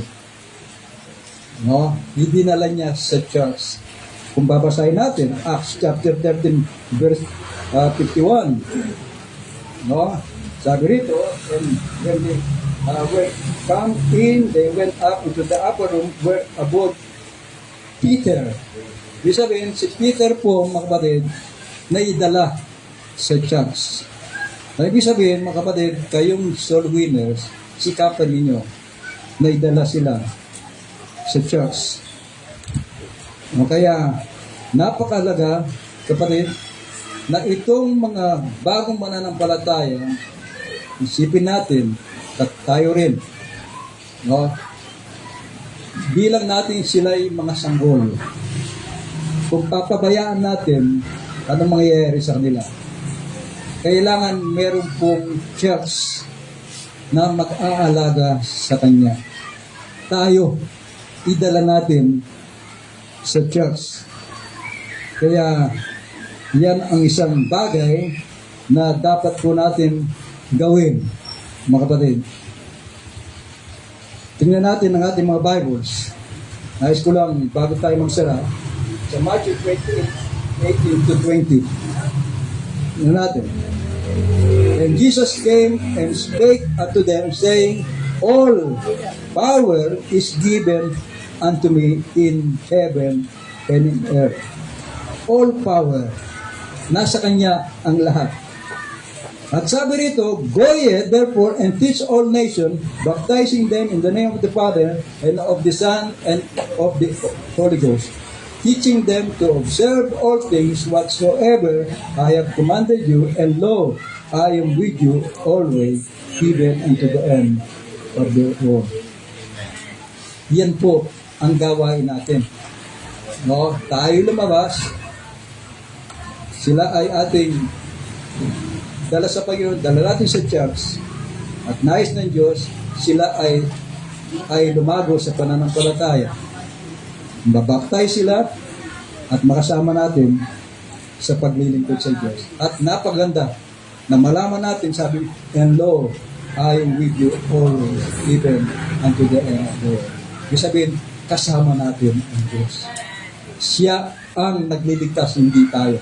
No? Idinala niya sa church. Kung babasahin natin, Acts chapter 13, verse 51. No? Sabi rito, and when they were come in, they went up into the upper room where abode Peter. Ibig sabihin, si Peter po, mga kapatid, na idala sa church. Ibig sabihin, mga kapatid, kayong soul winners, sikapan ninyo na idala sila sa church. O kaya, napakalaga, kapatid, na itong mga bagong mananampalataya, isipin natin, at tayo rin, no? Bilang natin sila'y mga sanggol. Kung papabayaan natin, anong mangyayari sa kanila? Kailangan meron pong church na mag-aalaga sa kanya. Tayo, idala natin sa church. Kaya, yan ang isang bagay na dapat po natin gawin, mga kapatid. Tingnan natin ang ating mga Bibles. Nais ko lang, bago tayo magsara, sa Matthew 28, 18 to 20. Tingnan natin. And Jesus came and spake unto them, saying, all power is given unto me in heaven and in earth. All power. Nasa Kanya ang lahat. At sabi rito, go ye therefore and teach all nations, baptizing them in the name of the Father and of the Son and of the Holy Ghost, teaching them to observe all things whatsoever I have commanded you, and lo, I am with you always, even unto the end of the world. Yan po ang gawain natin. No, tayo lumabas, sila ay ating dala sa Panginoon, dala natin sa church, at nais ng Diyos, sila ay lumago sa pananampalataya. Mabaptize sila at makasama natin sa paglilingkod sa Diyos. At napaganda na malaman natin, sabi, and lo, I am with you always, even unto the end of the world. Ibig sabihin, kasama natin ang Diyos. Siya ang nagliligtas, hindi tayo.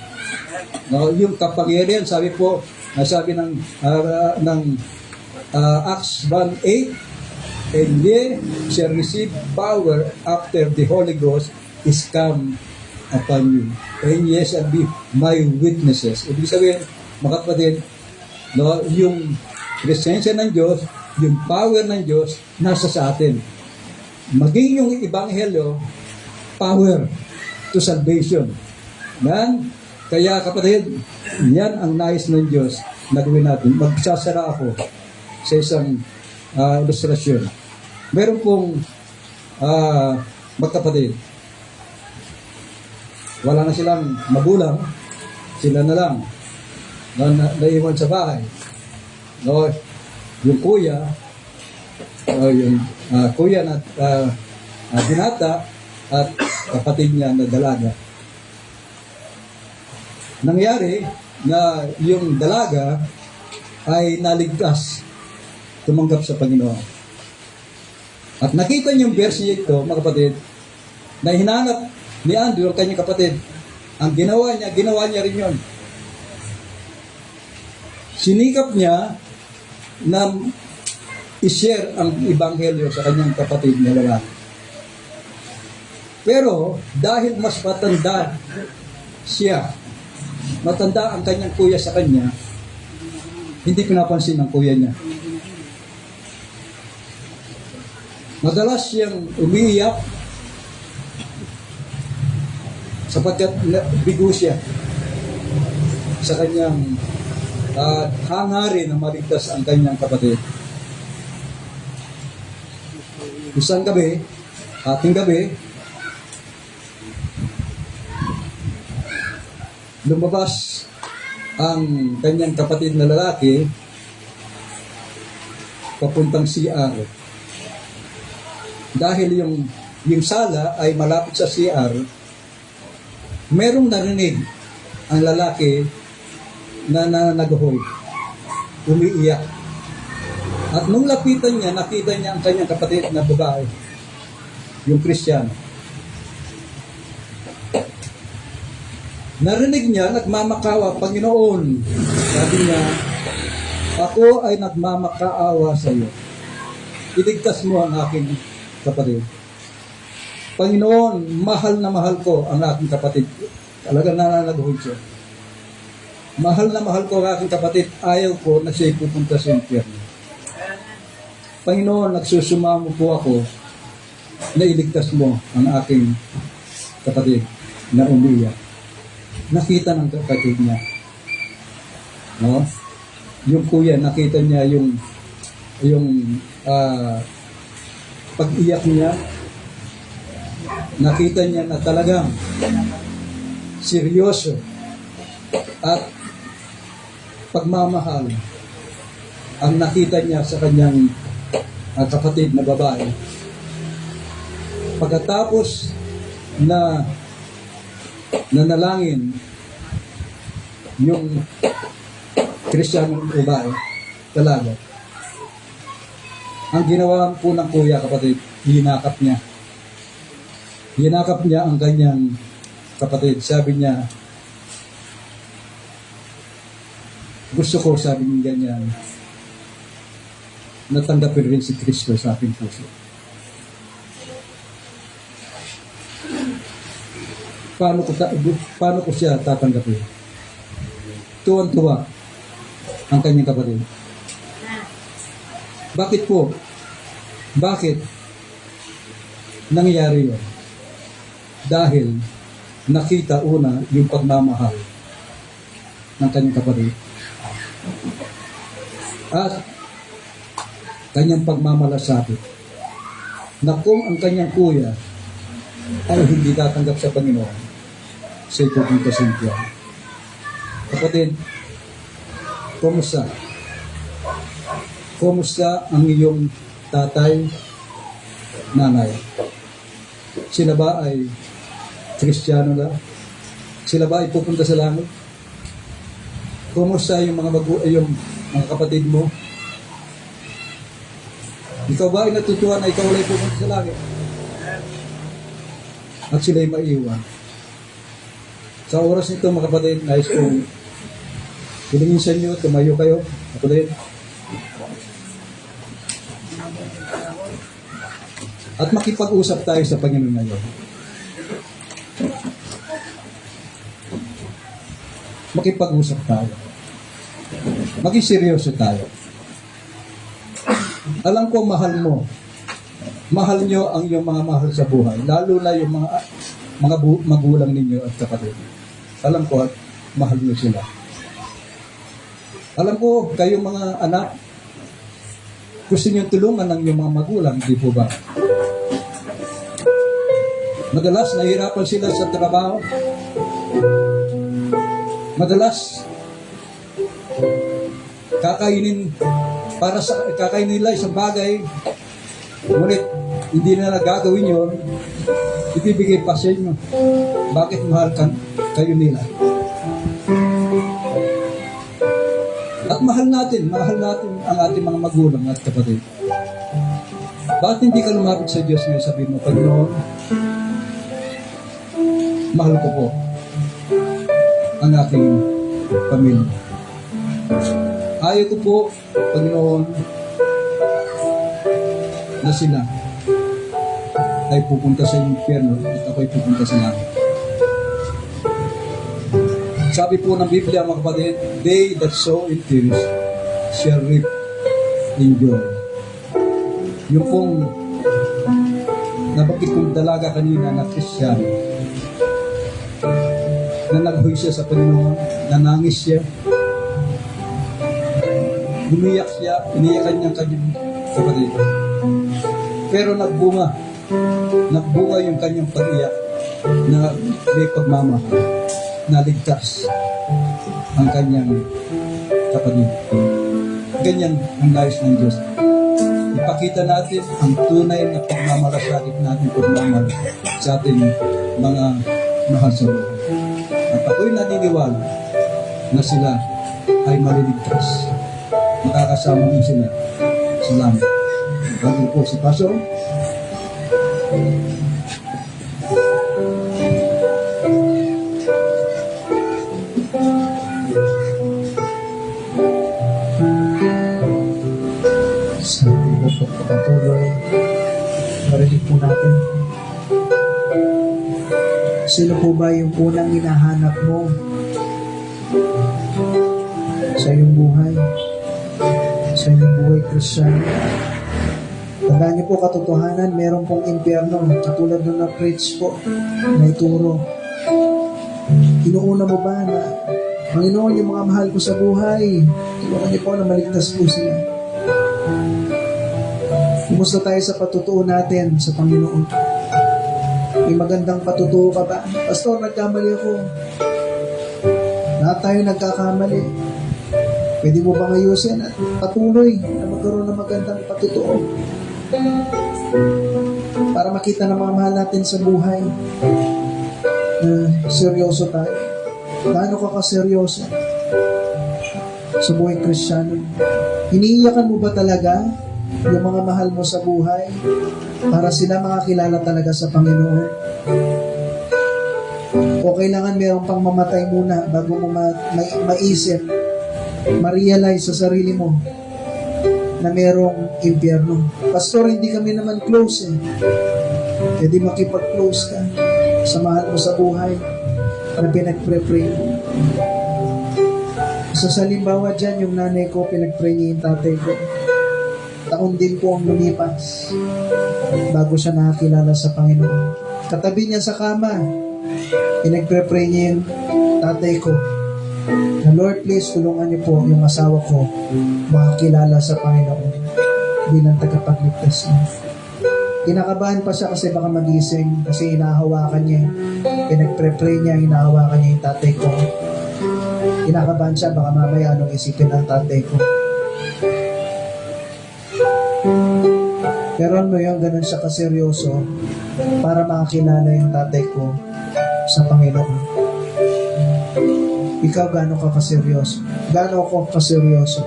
No, yung kapangyarihan, sabi po, sabi ng Acts 1:8, and ye shall receive power after the Holy Ghost is come upon you, and ye shall be my witnesses. Ibig sabihin, mga kapatid, no, yung presensya ng Diyos, yung power ng Diyos, nasa sa atin. Maging yung Ebanghelyo, power to salvation. Yan. Kaya kapatid, yan ang nais ng Diyos na gawin natin. Magsasara ako sa isang ilustrasyon. Meron pong magkapatid. Wala na silang magulang. Sila na lang. Naiwan sa bahay. No, yung kuya, yung kuya na binata at kapatid niya na dalaga. nangyari na yung dalaga ay naligtas, tumanggap sa Panginoon. At nakita niyo yung verse ito, mga kapatid, na hinanap ni Andrew, ang kanyang kapatid. Ang ginawa niya rin yun. Sinikap niya na i-share ang ebanghelyo sa kanyang kapatid na lalaki. Pero dahil mas matanda siya, matanda ang kanyang kuya sa kanya, hindi pinapansin ng kuya niya. Madalas siyang umiiyak sapagkat bigo siya sa kanyang hangarin na maligtas ang kanyang kapatid. Isang gabi, ating gabi, lumabas ang kanyang kapatid na lalaki papuntang CR. Dahil yung sala ay malapit sa CR, merong narinig ang lalaki na naghoy, umiiyak. At nung lapitan niya, nakita niya ang kanyang kapatid na babae, yung Kristiyano. Narinig niya, nagmamakaawa, Panginoon. Sabi niya, ako ay nagmamakaawa sa iyo. Iligtas mo ang aking kapatid. Panginoon, mahal na mahal ko ang aking kapatid. Talagang nananaguhod siya. Mahal na mahal ko ang aking kapatid. Ayaw ko na siya pupunta sa impyerno. Panginoon, nagsusumamo po ako na iligtas mo ang aking kapatid na umiyak. Nakita ng kapatid niya. No? Yung kuya, nakita niya yung pag-iyak niya. Nakita niya na talagang seryoso at pagmamahal ang nakita niya sa kanyang kapatid na babae. Pagkatapos na nanalangin yung Kristiyanong babae, talaga. Ang ginawa po ng kuya, kapatid, hinakap niya. Hinakap niya ang kanyang kapatid. Sabi niya, gusto ko, sabi niya ganyan, natanggapin rin si Kristo sa aking puso. Paano ko siya tatanggapin? Tuwan-tuwa ang kanyang kapatid. Bakit po? Bakit nangyayari yun? Dahil nakita una yung pagmamahal ng kanyang kapatid. At kanyang pagmamalasakit na kung ang kanyang kuya ay hindi tatanggap sa Panginoon, sa pupunta sa impyerno. Kapatid, kumusta? Kumusta ang iyong tatay, nanay? Sila ba ay Kristiyano na? Sila ba ay pupunta sa langit? Kumusta yung mga kapatid mo? Ikaw ba ay natutuwa na ikaw ay pupunta sa langit? At sila ay maiwan. Sa oras nito, mga kapatid, nais kong hilingin sa inyo, tumayo kayo, kapatid. At makipag-usap tayo sa Panginoon ngayon. Makipag-usap tayo. Maging seryoso tayo. Alam ko, mahal mo. Mahal nyo ang iyong mga mahal sa buhay. Lalo na yung mga magulang ninyo at kapatid. Alam ko, mahal nyo sila. Alam ko, kayong mga anak, gusto nyo tulungan ng iyong mga magulang, di po ba? Madalas, nahihirapan sila sa trabaho. Madalas, kakainin nila isang bagay, ngunit hindi na nagagawin yun, ibibigay pa sa inyo. Bakit mahal kayo nila? At mahal natin ang ating mga magulang at kapatid. Bakit hindi ka lumapit sa Diyos ngayon, sabihin mo, Panginoon, mahal ko po ang aking pamilya. Ayaw ko po, Panginoon, na sila ay pupunta sa impyerno at ako ay pupunta sa langit. Sabi po ng Biblia, mga kapatid, they that sow in tears shall reap in joy. Yung pong nabanggit kong dalaga kanina na Kristyano, na naghoy siya sa Panginoon, nanangis siya, umiyak siya, iniyakan niyang kanyang kapatid. Pero nagbunga yung kanyang pag-iyak na may pagmamahal, naligtas ang kanyang kapatid. Ganyan ang nais ng Diyos. Ipakita natin ang tunay na pagmamalasakit natin, pagmamahal sa ating mga mahal sa buhay. At ako'y naniniwala na sila ay maliligtas. Makakasama mo sila sa langit. Bago po si Pastor. Sa pagpapatuloy, marinig po natin. Sino po ba yung unang hinahanap mo sa iyong buhay? Sa iyong buhay Kristyano? Tandaan niyo po, katotohanan, meron pong impyerno. Katulad nung na-preach po, na ituro. Inuuna mo ba na, Panginoon, yung mga mahal ko sa buhay, tulungan niyo po na maligtas po sila. Kumusta tayo sa patutuo natin sa Panginoon? May magandang patutuo ka ba? Pastor, nagkamali ako. Lahat tayo nagkakamali. Pwede mo bang ayusin at patuloy na magkaroon ng magandang patutuo? Para makita ng mga mahal natin sa buhay na seryoso tayo. Gaano ka kaseryoso sa buhay Kristyano? Iniiyakan mo ba talaga yung mga mahal mo sa buhay para sila makakilala talaga sa Panginoon? O kailangan mayroong pang mamatay muna bago mo maisip, ma-realize sa sarili mo na mayroong impyerno? Pastor, hindi kami naman close eh. Pwede makipag-close ka sa mahal mo sa buhay na pinag-pray mo. Sa salimbawa dyan, yung nanay ko, pinag-pray niya yung tatay ko. Taon din po ang lumipas bago siya nakakilala sa Panginoon. Katabi niya sa kama, pinag-pray niya yung tatay ko na, Lord, please, tulungan niyo po yung asawa ko makakilala sa Panginoon bilang tagapagligtas niya. Kinakabahan pa siya kasi baka magising kasi hinahawakan niya. Pinag-pray niya, hinahawakan niya yung tatay ko. Kinakabahan siya, baka mamaya anong isipin ng tatay ko. Pero ano yung ganun siya kaseryoso para makakilala yung tatay ko sa Panginoon. Ikaw, gaano ka kaseryoso? Gaano ako kaseryoso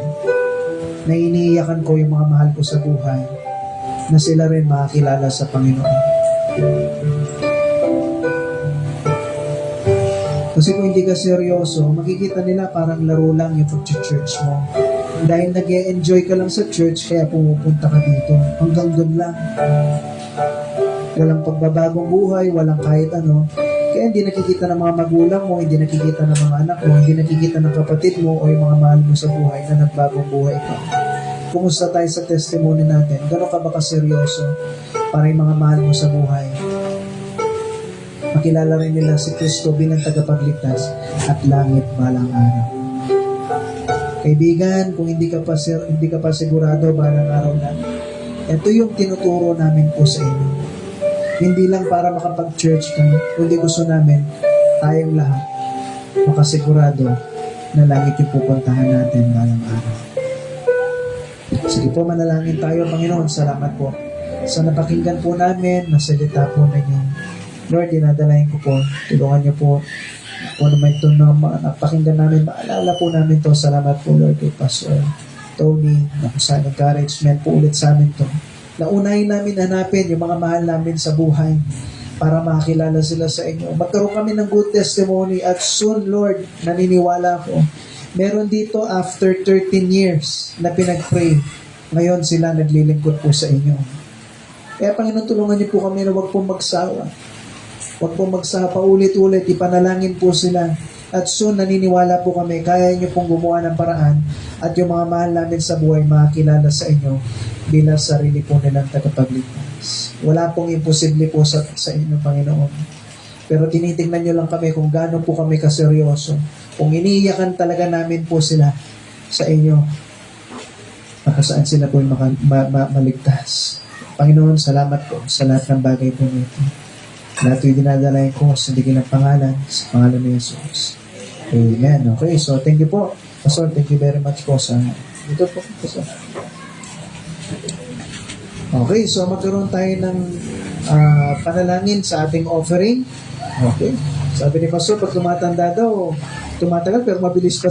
na iniiyakan ko yung mga mahal ko sa buhay na sila rin makakilala sa Panginoon? Kasi kung hindi ka seryoso, makikita nila parang laro lang yung pag-church mo. Dahil nag-e-enjoy ka lang sa church, kaya pumupunta ka dito. Hanggang doon lang. Walang pagbabagong buhay, walang kahit ano. Kaya hindi nakikita ng mga magulang mo, hindi nakikita ng mga anak mo, hindi nakikita ng kapatid mo o yung mga mahal mo sa buhay na nagbagong buhay ka. Kumusta tayo sa testimony natin? Gano'n ka ba kaseryoso para yung mga mahal mo sa buhay? Makilala rin nila si Kristo bilang tagapagligtas at langit balang araw. Kaibigan, kung hindi ka pa sigurado balang araw na, ito yung tinuturo namin po sa inyo. Hindi lang para makapag-church ka, kundi gusto namin tayong lahat makasigurado na langit yung pupuntahan natin balang araw. Sige po, manalangin tayo. Panginoon, salamat po sa napakinggan po namin, na salita po ninyo. Lord, dinadalayan ko po, tulungan niyo po Kung ano man ito na napakinggan namin, maalala po namin to. Salamat po Lord kay Pastor Tony na kung saan encouragement po ulit sa amin to. Naunahin namin hanapin yung mga mahal namin sa buhay para makakilala sila sa inyo. Magkaroon kami ng good testimony at soon, Lord, naniniwala ko, meron dito after 13 years na pinag-pray. Ngayon sila naglilingkod po sa inyo. Kaya Panginoon, tulungan niyo po kami na huwag pong magsawa. Huwag pong magsawa, paulit-ulit, ipanalangin po sila. At soon, naniniwala po kami, kaya niyo pong gumawa ng paraan at yung mga mahal namin sa buhay makakilala sa inyo bilang sarili po nilang tagapagligtas. Wala pong imposible po sa inyo, Panginoon. Pero tinitingnan niyo lang kami kung gaano po kami kaseryoso. Kung iniiyakan talaga namin po sila sa inyo, saan sila po maligtas. Panginoon, salamat po sa lahat ng bagay po nito. Lahat yung dinadalayan ko sa digil ng pangalan, sa pangalan ni Jesus. Amen. Okay, so thank you po. Pastor, thank you very much po sa ito po. Pastor. Okay, so magkaroon tayo ng panalangin sa ating offering. Okay. Sabi ni Pastor, pag tumatanda daw, tumatagal pero mabilis pa